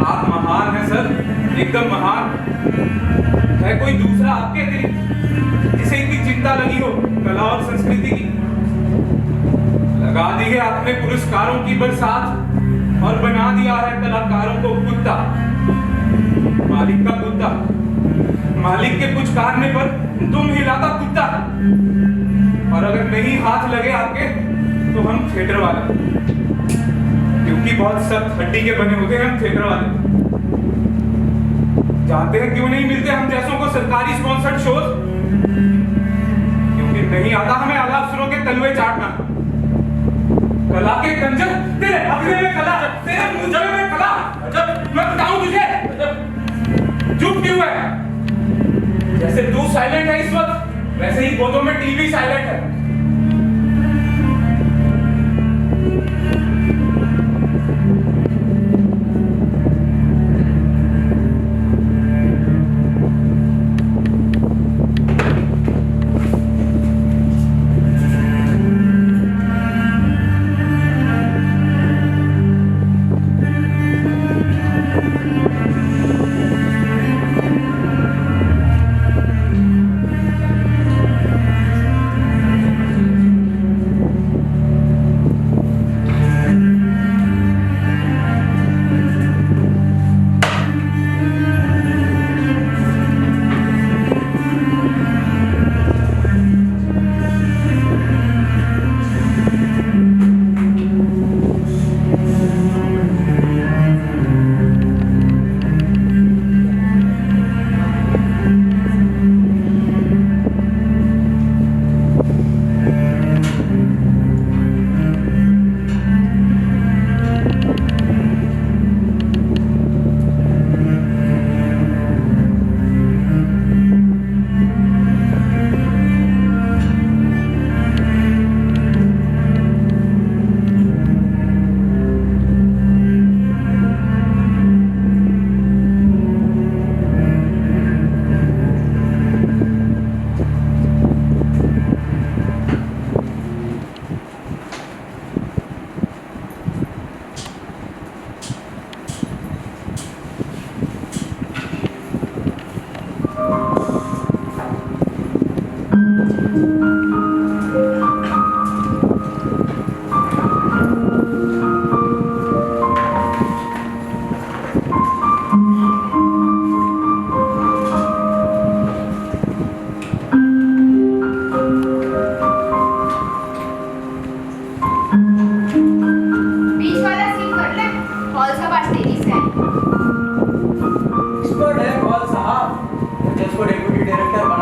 आप महान हैं सर, एकदम महान। है कोई दूसरा आपके अतिरिक्त जिसे इतनी चिंता लगी हो कला और संस्कृति की? लगा दी है आपने पुरस्कारों की बरसात और बना दिया है कलाकारों को कुत्ता, मालिक का कुत्ता। मालिक के कुछ काटने पर तुम हिलाता कुत्ता। और अगर नहीं हाथ लगे आपके तो हम थिएटर वाले, क्योंकि बहुत सख्त हड्डी के बने होते हैं हम थिएटर वाले। जानते हैं क्यों नहीं मिलते हम जैसों को सरकारी स्पॉन्सर्ड शोज? क्योंकि नहीं आता हमें आलाप सुरों के तलवे चाटना। कला के कंजर, तेरे अभिनय में कला, तेरे मुंजरे में कला। जब मैं बताऊं तुझे, चुप क्यों है? जैसे तू साइलेंट है इस वक्त, वैसे ही गोदों में टीवी साइलेंट है।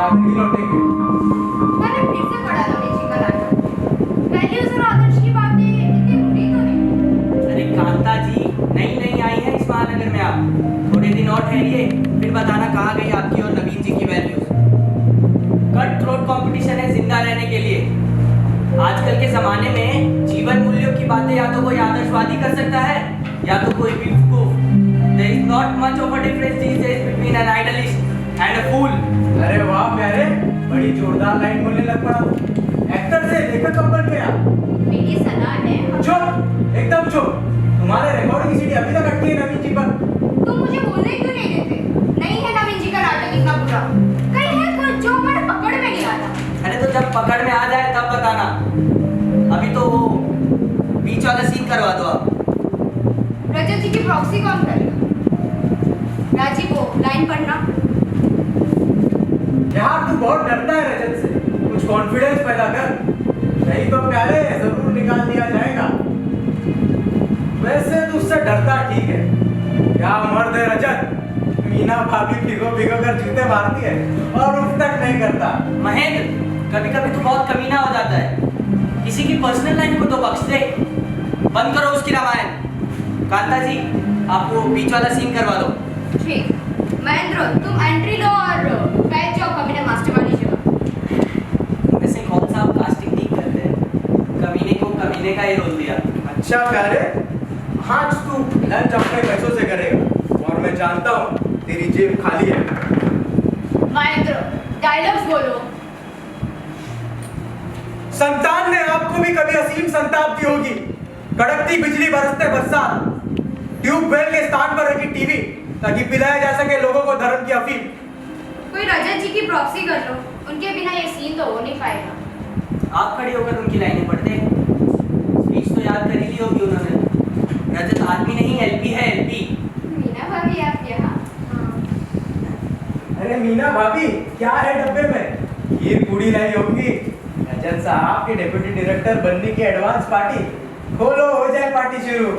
फिर ही लौटेंगे। मैंने फिर से पढ़ा नवीन जी का नाटक। वैल्यूज और आदर्श की बातें इतनी बुरी तो नहीं। अरे कांता जी, नई आई है इस महानगर में आप। थोड़े दिन और ठहरिए, फिर बताना कहाँ गई आपकी और नवीन जी की वैल्यूज। कट थ्रोट कंपटीशन है जिंदा रहने के लिए। आजकल के जमाने में जीवन मूल्यों की बातें या तो कोई आदर्शवादी कर सकता है या तो कोई बेवकूफ। There is not much of a difference these days between an idealist and a fool. अरे वाह प्यारे, बड़ी जोरदार लाइन बोलने लग पड़ा। एक्टर से लेखक कब बन गया? मेरी सलाह है चुप, एकदम चुप। तुम्हारे रिकॉर्डिंग सीडी अभी तक अटकी है नवीन जी पर। तुम मुझे बोलने क्यों नहीं देते? नहीं है नवीन जी का नाटक इतना बुरा। कहीं है कुछ जो मैंने पकड़ में नहीं आया। अरे तो जब पकड़ में आ जाए तब बताना। अभी तो वो बीच वाला सीन करवा दो आप। रजत जी की प्रॉक्सी कौन करेगा? राजी को लाइन पढ़ना। यार तू बहुत डरता है रजत से, कुछ कॉन्फिडेंस पैदा कर, नहीं तो प्यारे जरूर निकाल दिया जाएगा। वैसे तो उससे डरता ठीक है, क्या मर्द है रजत। मीना भाभी भिगो कर जूते मारती है और उठ तक नहीं करता। महेंद्र, कभी कभी तो बहुत कमीना हो जाता है। किसी की पर्सनल लाइफ को तो बख्श दे। बंद करो उसकी रामायण। कांता जी, आप वो बीच वाला सीन करवा दो। ठीक। महेंद्र, तुम एंट्री लो और बैठ जाओ कमीने मास्टर वाली जगह। वैसे कौन सा आप कास्टिंग ठीक करते हैं? कमीने को कमीने का ही रोल दिया। अच्छा प्यारे, आज तू लंच अपने पैसों से करेगा और मैं जानता हूँ तेरी जेब खाली है। महेंद्र, डायलॉग्स बोलो। संतान ने आपको भी कभी असीम संताप दी होगी। कड़कती बिजली, बरसते बरसात, ट्यूबवेल के स्थान पर रखी टीवी ताकि पिलाया जा सके लोगों को धर्म की अफीम। कोई रजत जी की प्रॉक्सी कर लो, उनके बिना ये सीन तो हो नहीं पाएगा। आप खड़े होकर उनकी लाइनें पढ़ते। स्पीच तो याद कर ही ली होगी उन्होंने। रजत आदमी नहीं, एलपी है, एलपी। मीना भाभी आपके यहाँ? अरे मीना भाभी, क्या है डब्बे में? खीर पूड़ी लाई होगी। रजत साहब के डिप्टी डायरेक्टर बनने की एडवांस पार्टी। खोलो, हो जाए पार्टी शुरू।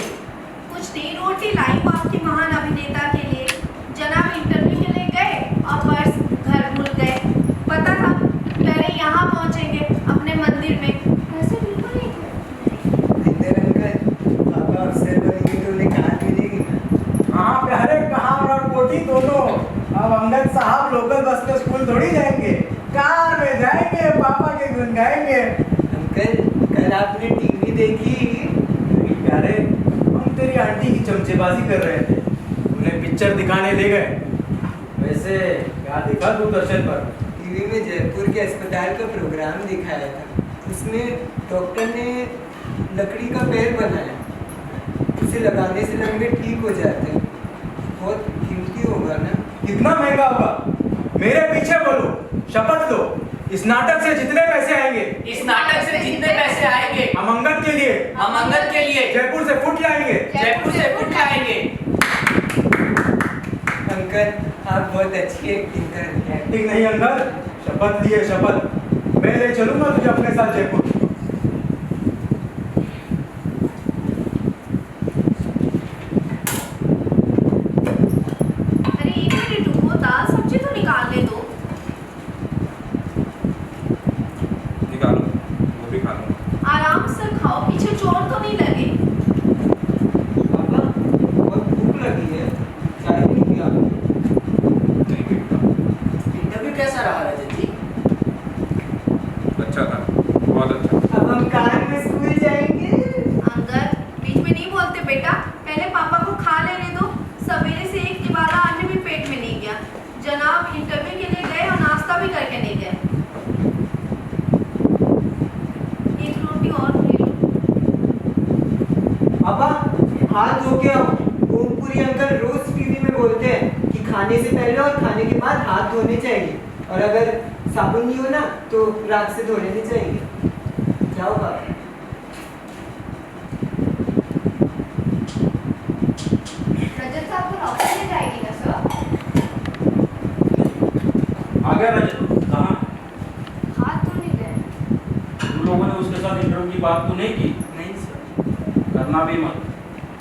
कुछ देर रोटी लाई हूँ आपके महान अभिनेता के लिए। जनाब इंटरव्यू के लिए गए और बस घर भूल गए। पता था पहले यहाँ पहुँचेंगे अपने मंदिर में। वैसे बिल्कुल नहीं थे। अंकल, पापा अफसर बनेंगे तो उन्हें कार मिलेगी। हाँ प्यारे, कहाँ और कोठी दोनों। अब अंगद साहब लोकल बस में स्कूल थोड़ी जाएंगे, कार में जाएंगे, पापा के गुन गाएंगे। अंकल, कल आपने टीवी देखी? प्यारे, हम तेरी आंटी की चमचेबाजी कर रहे थे, उन्हें पिक्चर दिखाने ले गए। वैसे क्या देखा दूरदर्शन पर? टीवी में जयपुर के अस्पताल का प्रोग्राम दिखाया था। उसमें डॉक्टर ने लकड़ी का पैर बनाया, उसे लगाने से लंबे ठीक हो जाते हैं। बहुत कीमती होगा ना? कितना महंगा होगा? मेरे पीछे बोलो, शपथ लो। इस नाटक से जितने पैसे आएंगे, इस नाटक से जितने पैसे आएंगे, हम अंगद के लिए, हम अंगद के लिए जयपुर से फुट लाएंगे। जयपुर से फुट लाएंगे। अंकल, आप बहुत अच्छी एक्टिंग कर रहे हैं। एक्टिंग नहीं अंकल, शपथ लिए शपथ। मैं ले चलूंगा तुझे अपने साथ जयपुर। अरे एक मिनट रुको, दाल सब्जी तो निकालने दो। निकालो, वो भी खा लो। आराम से खाओ, पीछे चोट तो नहीं लगे। पापा, बहुत भूख लगी है, चाय नहीं पिया? नहीं पीता। इंटरव्यू कैसा रहा रजत जी? अच्छा था, बहुत अच्छा। अब हम कार में स्कूल जाएंगे। अंदर बीच में नहीं बोलते बेटा, पहले पापा को खा लेने दो। सवेरे से एक निवाला अन्न भी पेट में नहीं गया। जनाब इंटरव्यू के लिए गए और नाश्ता भी करके नहीं गए। एक रोटी और ले लो। पापा, हाथ धो के आओ। ओमपुरी अंकल रोज टीवी में बोलते हैं कि खाने से पहले और खाने के बाद हाथ धोने चाहिए, और अगर साबुन नहीं हो ना तो रात से धो लेने चाहिए। जाओ पापा। रजत साहब को ऑफिस में जाएगी ना सर? आ गया रजत? कहाँ? हाथ तो नहीं गए। तुम लोगों ने उसके साथ इंटरव्यू की बात तो नहीं की? नहीं सर। करना भी मत।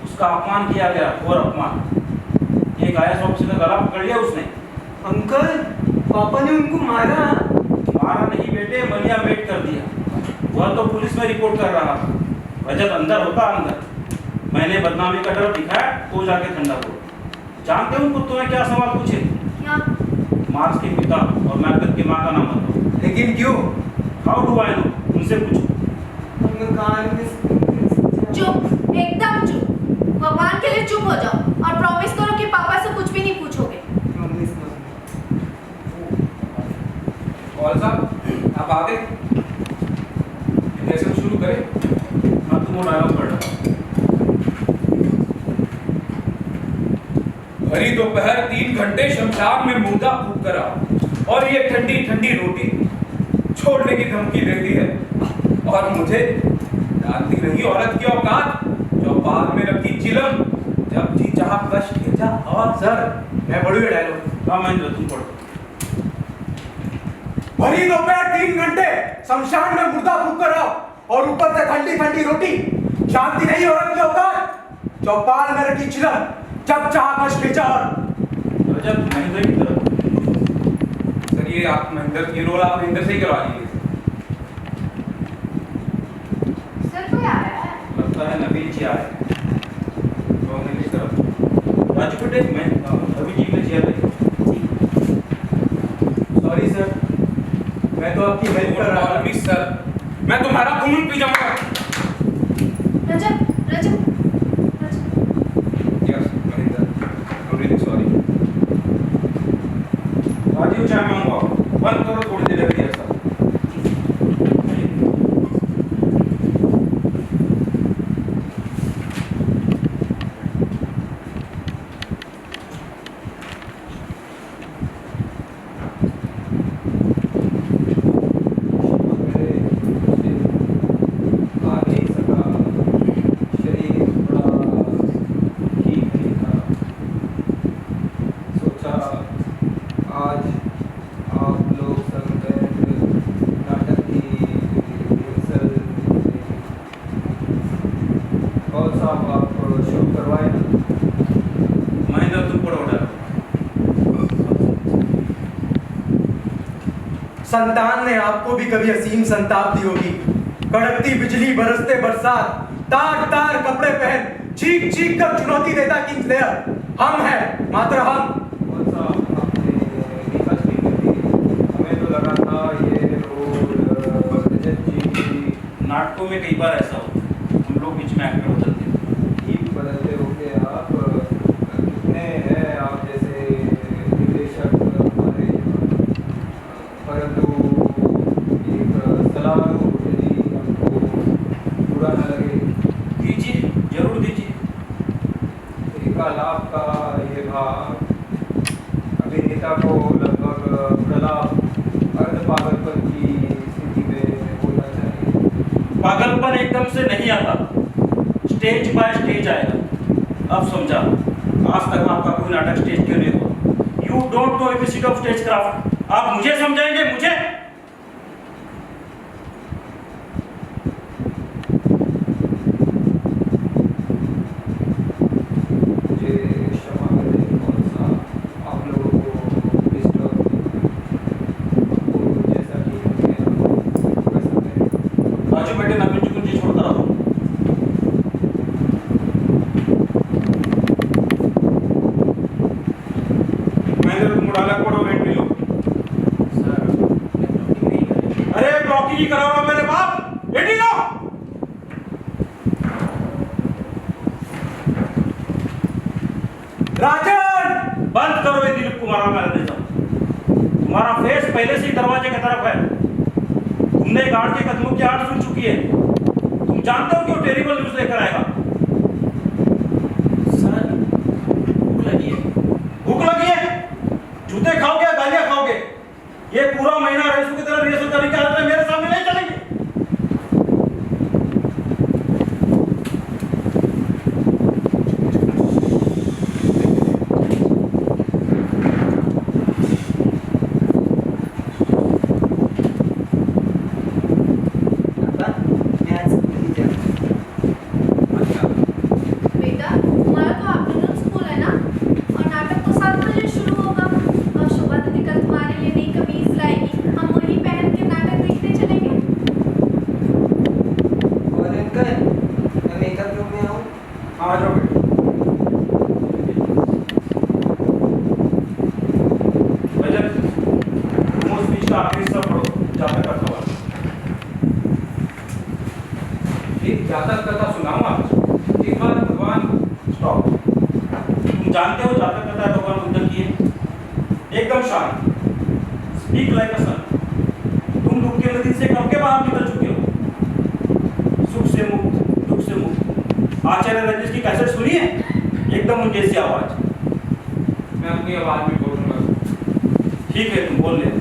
उसका अपमान किया गया, और अपमान। एक आईएएस ऑफिसर का गला पकड़ लिया उसने। अंकल, पापा ने उनको मारा? मारा नहीं बेटे, मलिया मेट कर दिया। वह तो पुलिस में रिपोर्ट कर रहा था। रजत अंदर होता अंदर। मैंने बदनामी का डर दिखाया तो जाके ठंडा हो। जानते हो उन कुत्तों ने क्या सवाल पूछे? क्या? मार्क्स के पिता और मैकबेथ की माँ का नाम बताओ। लेकिन क्यों? How do I know? उनसे पूछो। चुप, एकदम चुप। भगवान के लिए चुप हो जाओ और प्रॉमिस करो कि पापा से कुछ भी नहीं पूछोगे। कौल साहब आप आ गए? लेसन शुरू करें? हाँ, तुम वो डायलॉग पढ़ रहा। भरी दोपहर 3 घंटे शमशान में मुर्दा फूक कर आओ और ये ठंडी ठंडी रोटी छोड़ने की धमकी देती है। और मुझे जानती नहीं औरत की औकात, चौपाल में रखी चिलम, जब जी चाह कश भेजा। और सर मैं पढ़ू ये डायलॉग। हाँ महेंद्र तुम पढ़ो। भरी दोपहर 3 घंटे शमशान में मुर्दा फूक कर आओ और ऊपर से ठंडी ठंडी रोटी, शांति नहीं औरत की औकात, चौपाल में रखी चिलम, जब चाह कश भेजा। और रजत महेंद्र की तरफ। सर ये आप महेंद्र, ये रोल आप महेंद्र से ही करवा लीजिए। सर कोई आ रहा है? लगता है नबील जी आए। तो महेंद्र की तरफ। राजू बेटे मैं अभी जी में चेयर रही। सॉरी सर, मैं तो आपकी हेल्प कर रहा था। सर मैं तुम्हारा खून पी जाऊंगा। Rajat, Rajat, Rajat. Yes Mahendra, I am really sorry. Rajiv चाय मांगो, बंद करो थोड़ी देर अभी ऐसा। संतान ने आपको भी कभी असीम संताप दी होगी। कड़कती बिजली, बरसते बरसात, तार तार कपड़े पहन, चीख चीख कर चुनौती देता किंग्सलेयर। हम हैं, मात्र हम। हमें तो लगा था ये नाटकों में कई बार ऐसा होता है, हम लोग बीच में एक्टर हो जाते हैं। ठीक बदलते होंगे आप। कितने हैं आप जैसे निर्देशक हमारे, परंतु एक सलाह दूं यदि आपको बुरा न लगे। दीजिए, जरूर दीजिए। एकालाप का ये भाग अभिनेता को लगभग प्रलाप, अर्ध पागलपन की स्थिति में होना चाहिए। पागलपन एकदम से नहीं आता, स्टेज बाय स्टेज आएगा। अब समझा, आज तक आपका कोई नाटक स्टेज क्यों नहीं हुआ? You don't know A B C D of stage craft. आप मुझे समझाएंगे? मुझे क्षमा करें, कौन सा आप लोगों को डिस्टर्ब जैसा कि वैसा करें। राजू बेटे नवीन जी को जी छोड़कर आओ। महेंद्र तुम डायलॉग पढ़ो, एंट्री लो। अरे ब्लॉकिंग ही करा रहा मेरे बाप, एंट्री लो। राजन! बंद करो ये दिलीप कुमार मैनेजर। तुम्हारा फेस पहले से ही दरवाजे की तरफ है। तुमने गार्ड के कदमों की आड़ सुन चुकी है। तुम जानते हो कि वो टेरिबल न्यूज लेकर आएगा। सर भूख लगी है। भूख लगी है? जूते खाओगे, गालियां खाओगे? ये पूरा महीना रेसू की तरह रिहर्सल करने की हालत में मेरे सामने नहीं चलेंगे। जातक कथा सुनाऊं आपको। एक बार भगवान स्टॉप। तुम जानते हो जातक कथा भगवान बुद्ध की है? एकदम शांत, स्पीक लाइक अ सन। तुम दुख के नदी से कब के बाहर निकल चुके हो? सुख से मुक्त, दुख से मुक्त। आचार्य रजनीश की कैसेट सुनी है? एकदम उन जैसी आवाज। मैं अपनी आवाज में बोलूंगा। ठीक है, तुम बोल ले।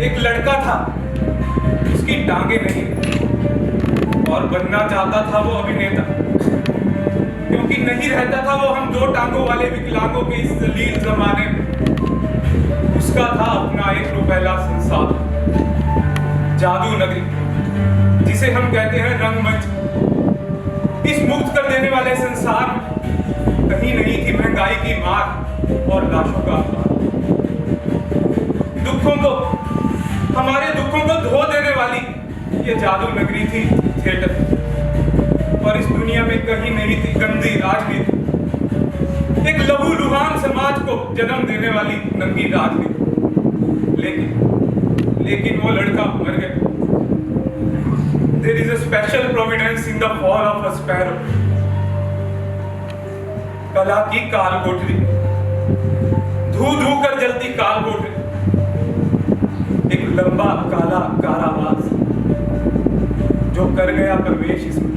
एक लड़का था, उसकी टांगे नहीं, और बनना चाहता था वो अभिनेता, क्योंकि नहीं रहता था वो हम दो टांगों वाले विकलांगों के इस जलील जमाने में। उसका था अपना एक रुपैला संसार, जादू नगरी, जिसे हम कहते हैं रंगमंच। इस मुक्त कर देने वाले संसार में कहीं नहीं थी महंगाई की मार और लाशों का आभार। दुखों को, हमारे दुखों को धो देने वाली ये जादू नगरी थी थिएटर। और इस दुनिया में कहीं नहीं थी गंदी राजनीति, एक लहूलुहान समाज को जन्म देने वाली नंगी राजनीति। लेकिन वो लड़का मर गया। There is a special providence in the fall of a sparrow। कला की काल कोठरी, धू धू कर जलती काल कोठरी, एक लंबा काला कारावास जो कर गया प्रवेश इसमें,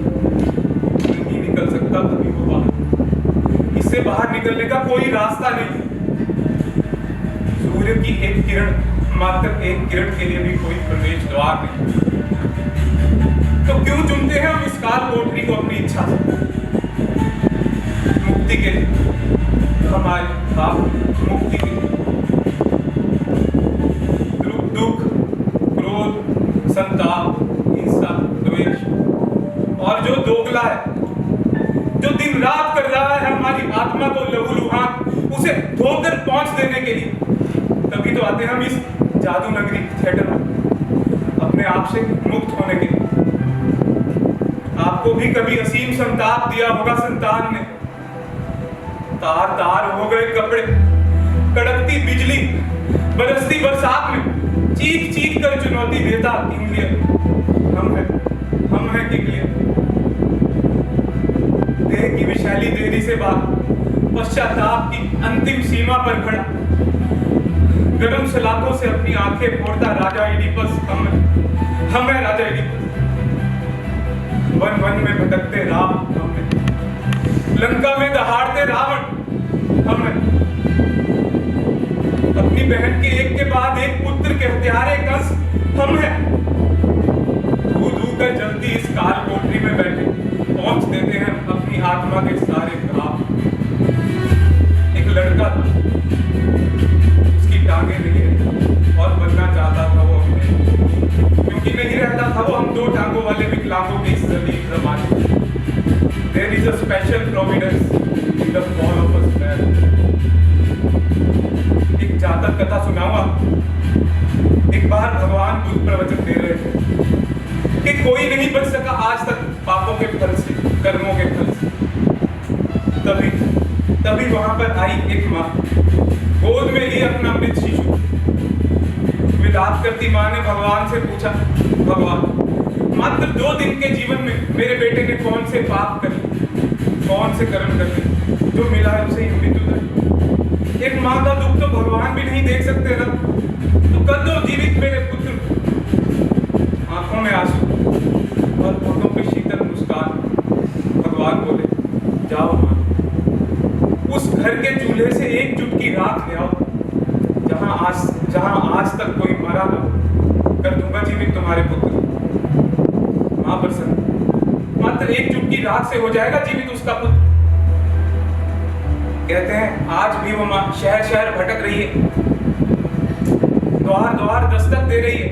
नहीं निकल सकता कभी वो बाहर। इससे बाहर निकलने का कोई रास्ता नहीं। सूर्य की एक किरण, मात्र एक किरण के लिए भी कोई प्रवेश द्वार नहीं। तो क्यों चुनते हैं हम इस काल कोठरी को अपनी इच्छा से? मुक्ति के लिए, हमारे आप मुक्ति के लिए। दुख, क्रोध, संताप, हिंसा, द्वेष और जो दोगला है, जो दिन रात कर रहा है हमारी आत्मा को लहूलुहान, उसे धोकर पहुंच देने के लिए, तभी तो आते हम इस जादू नगरी थिएटर में, अपने आप से मुक्त होने के लिए। आपको भी कभी असीम संताप दिया होगा संतान ने। तार तार हो गए कपड़े, कड़कती बिजली, बरसती बरसात में चीख चीख कर चुनौती देता इंग्लियर, हम हैं किंगलियर। देह की विशाली देरी से बात, पश्चाताप की अंतिम सीमा पर खड़ा, गरम सलाखों से अपनी आंखें फोड़ता राजा इडिपस, हम है राजा इडिपस। वन वन में भटकते राम हम हैं, लंका में दहाड़ते रावण हम हैं, अपनी बहन के एक के बाद एक पुत्र के हत्यारे कंस हम हैं। धू धू कर जल्दी इस काल कोठरी में बैठे पहुंच देते हैं अपनी आत्मा के सारे घाव। एक लड़का था, उसकी टांगे नहीं है और बनना चाहता था वो अभिनेता, क्योंकि नहीं रहता था वो हम दो टांगों वाले विकलांगों के इस जलील जमाने। There is a special providence in the fall of a sparrow। एक जातक कथा सुनाऊंगा। एक बार भगवान बुद्ध प्रवचन दे रहे थे। कि कोई नहीं बच सका आज तक पापों के फल से, कर्मों के फल से। तभी वहां पर आई एक माँ, गोद में ली अपना मृत शिशु। विलाप करती माँ ने भगवान से पूछा, भगवान मात्र 2 दिन के जीवन में मेरे बेटे ने कौन से पाप करे, कौन से कर्म करे, जो मिला है उसे ही मृत्यु दे। एक माँ का दुख तो भगवान भी नहीं देख सकते ना, तो कर दो जीवित मेरे पुत्र। आंखों में आंसू और होठों पे शीतल मुस्कान। भगवान बोले, जाओ माँ, उस घर के चूल्हे से एक चुटकी राख ले आओ, जहां आज तक कोई मरा ना, कर दूंगा जीवित तुम्हारे पुत्र। मां प्रसन्न, मात्र एक चुटकी राख से हो जाएगा जीवित उसका पुत्र। कहते हैं आज भी वो मां शहर शहर भटक रही है, द्वार द्वार दस्तक दे रही है,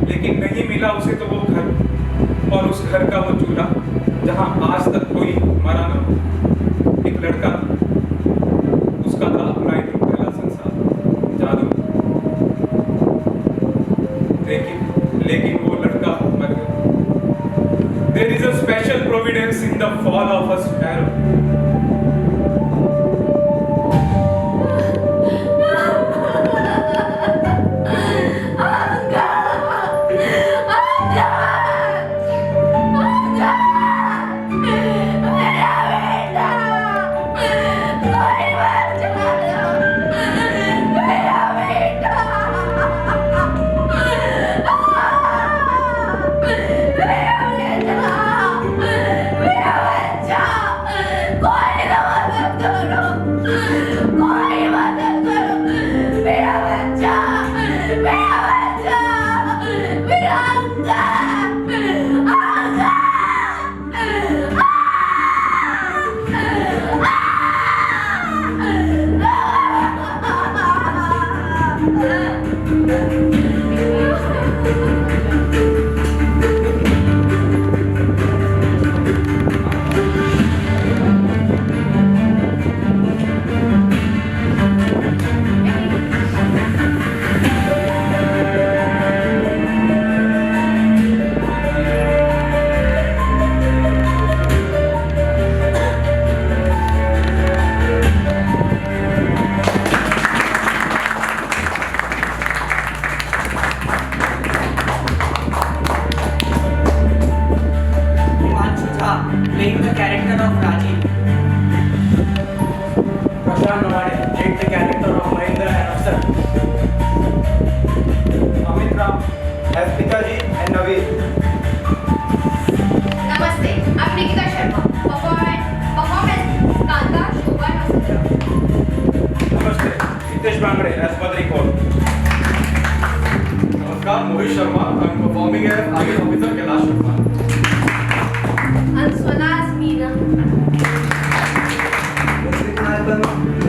लेकिन नहीं मिला उसे तो वो घर और उस घर का वो चूल्हा जहां आज तक कोई मरा ना हो। एक लड़का, उसका था अपना एक पहला संसार, जादू। लेकिन वो लड़का मर गया। There is a special providence in the fall of a sparrow. Playing the character of Rajiv. Prashant Nawade played the character of Mahendra and Afsar. Amit Ram as Pitaji and Naveen. नमस्ते, I'm Nikita Sharma. Performance Kanta शोभा नवसंद्रा. नमस्ते, Hitesh बांगड़े as Badri Kaur. नमस्कार, Mohit Sharma, I'm performing as Army Officer Kailash Sharma. Answana's Meena.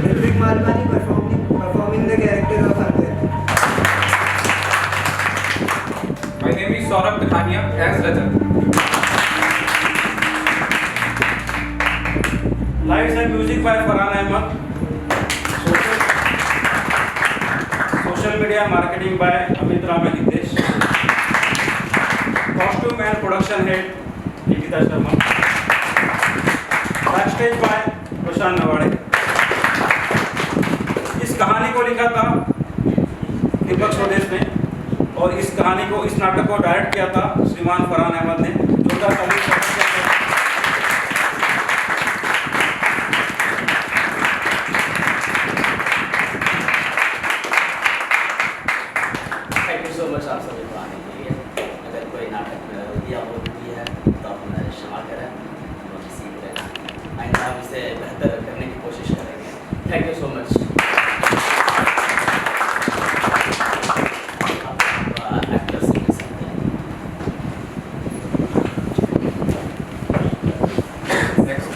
Ritwik Malpani performing the character of Anwar. My name is Saurabh Dakhania as Rajat. Lights and music by Farhan Ahmed. Social media marketing by Amit Ram and Hitesh. Costume and production head Nikita Sharma. Backstage by Prashant Nawade. इस कहानी को लिखा था दीपक स्वदेश ने और इस कहानी को, इस नाटक को डायरेक्ट किया था श्रीमान फरहान अहमद ने। जोरदार ताली Thank you so much आप सभी को आने के लिए। अगर कोई नाटक में गलतियाँ होती है तो आप हमें क्षमा करें, हम सीख रहे हैं, आइंदा हम इसे बेहतर करने की कोशिश करेंगे। Thank you so much. Actors के साथ Next,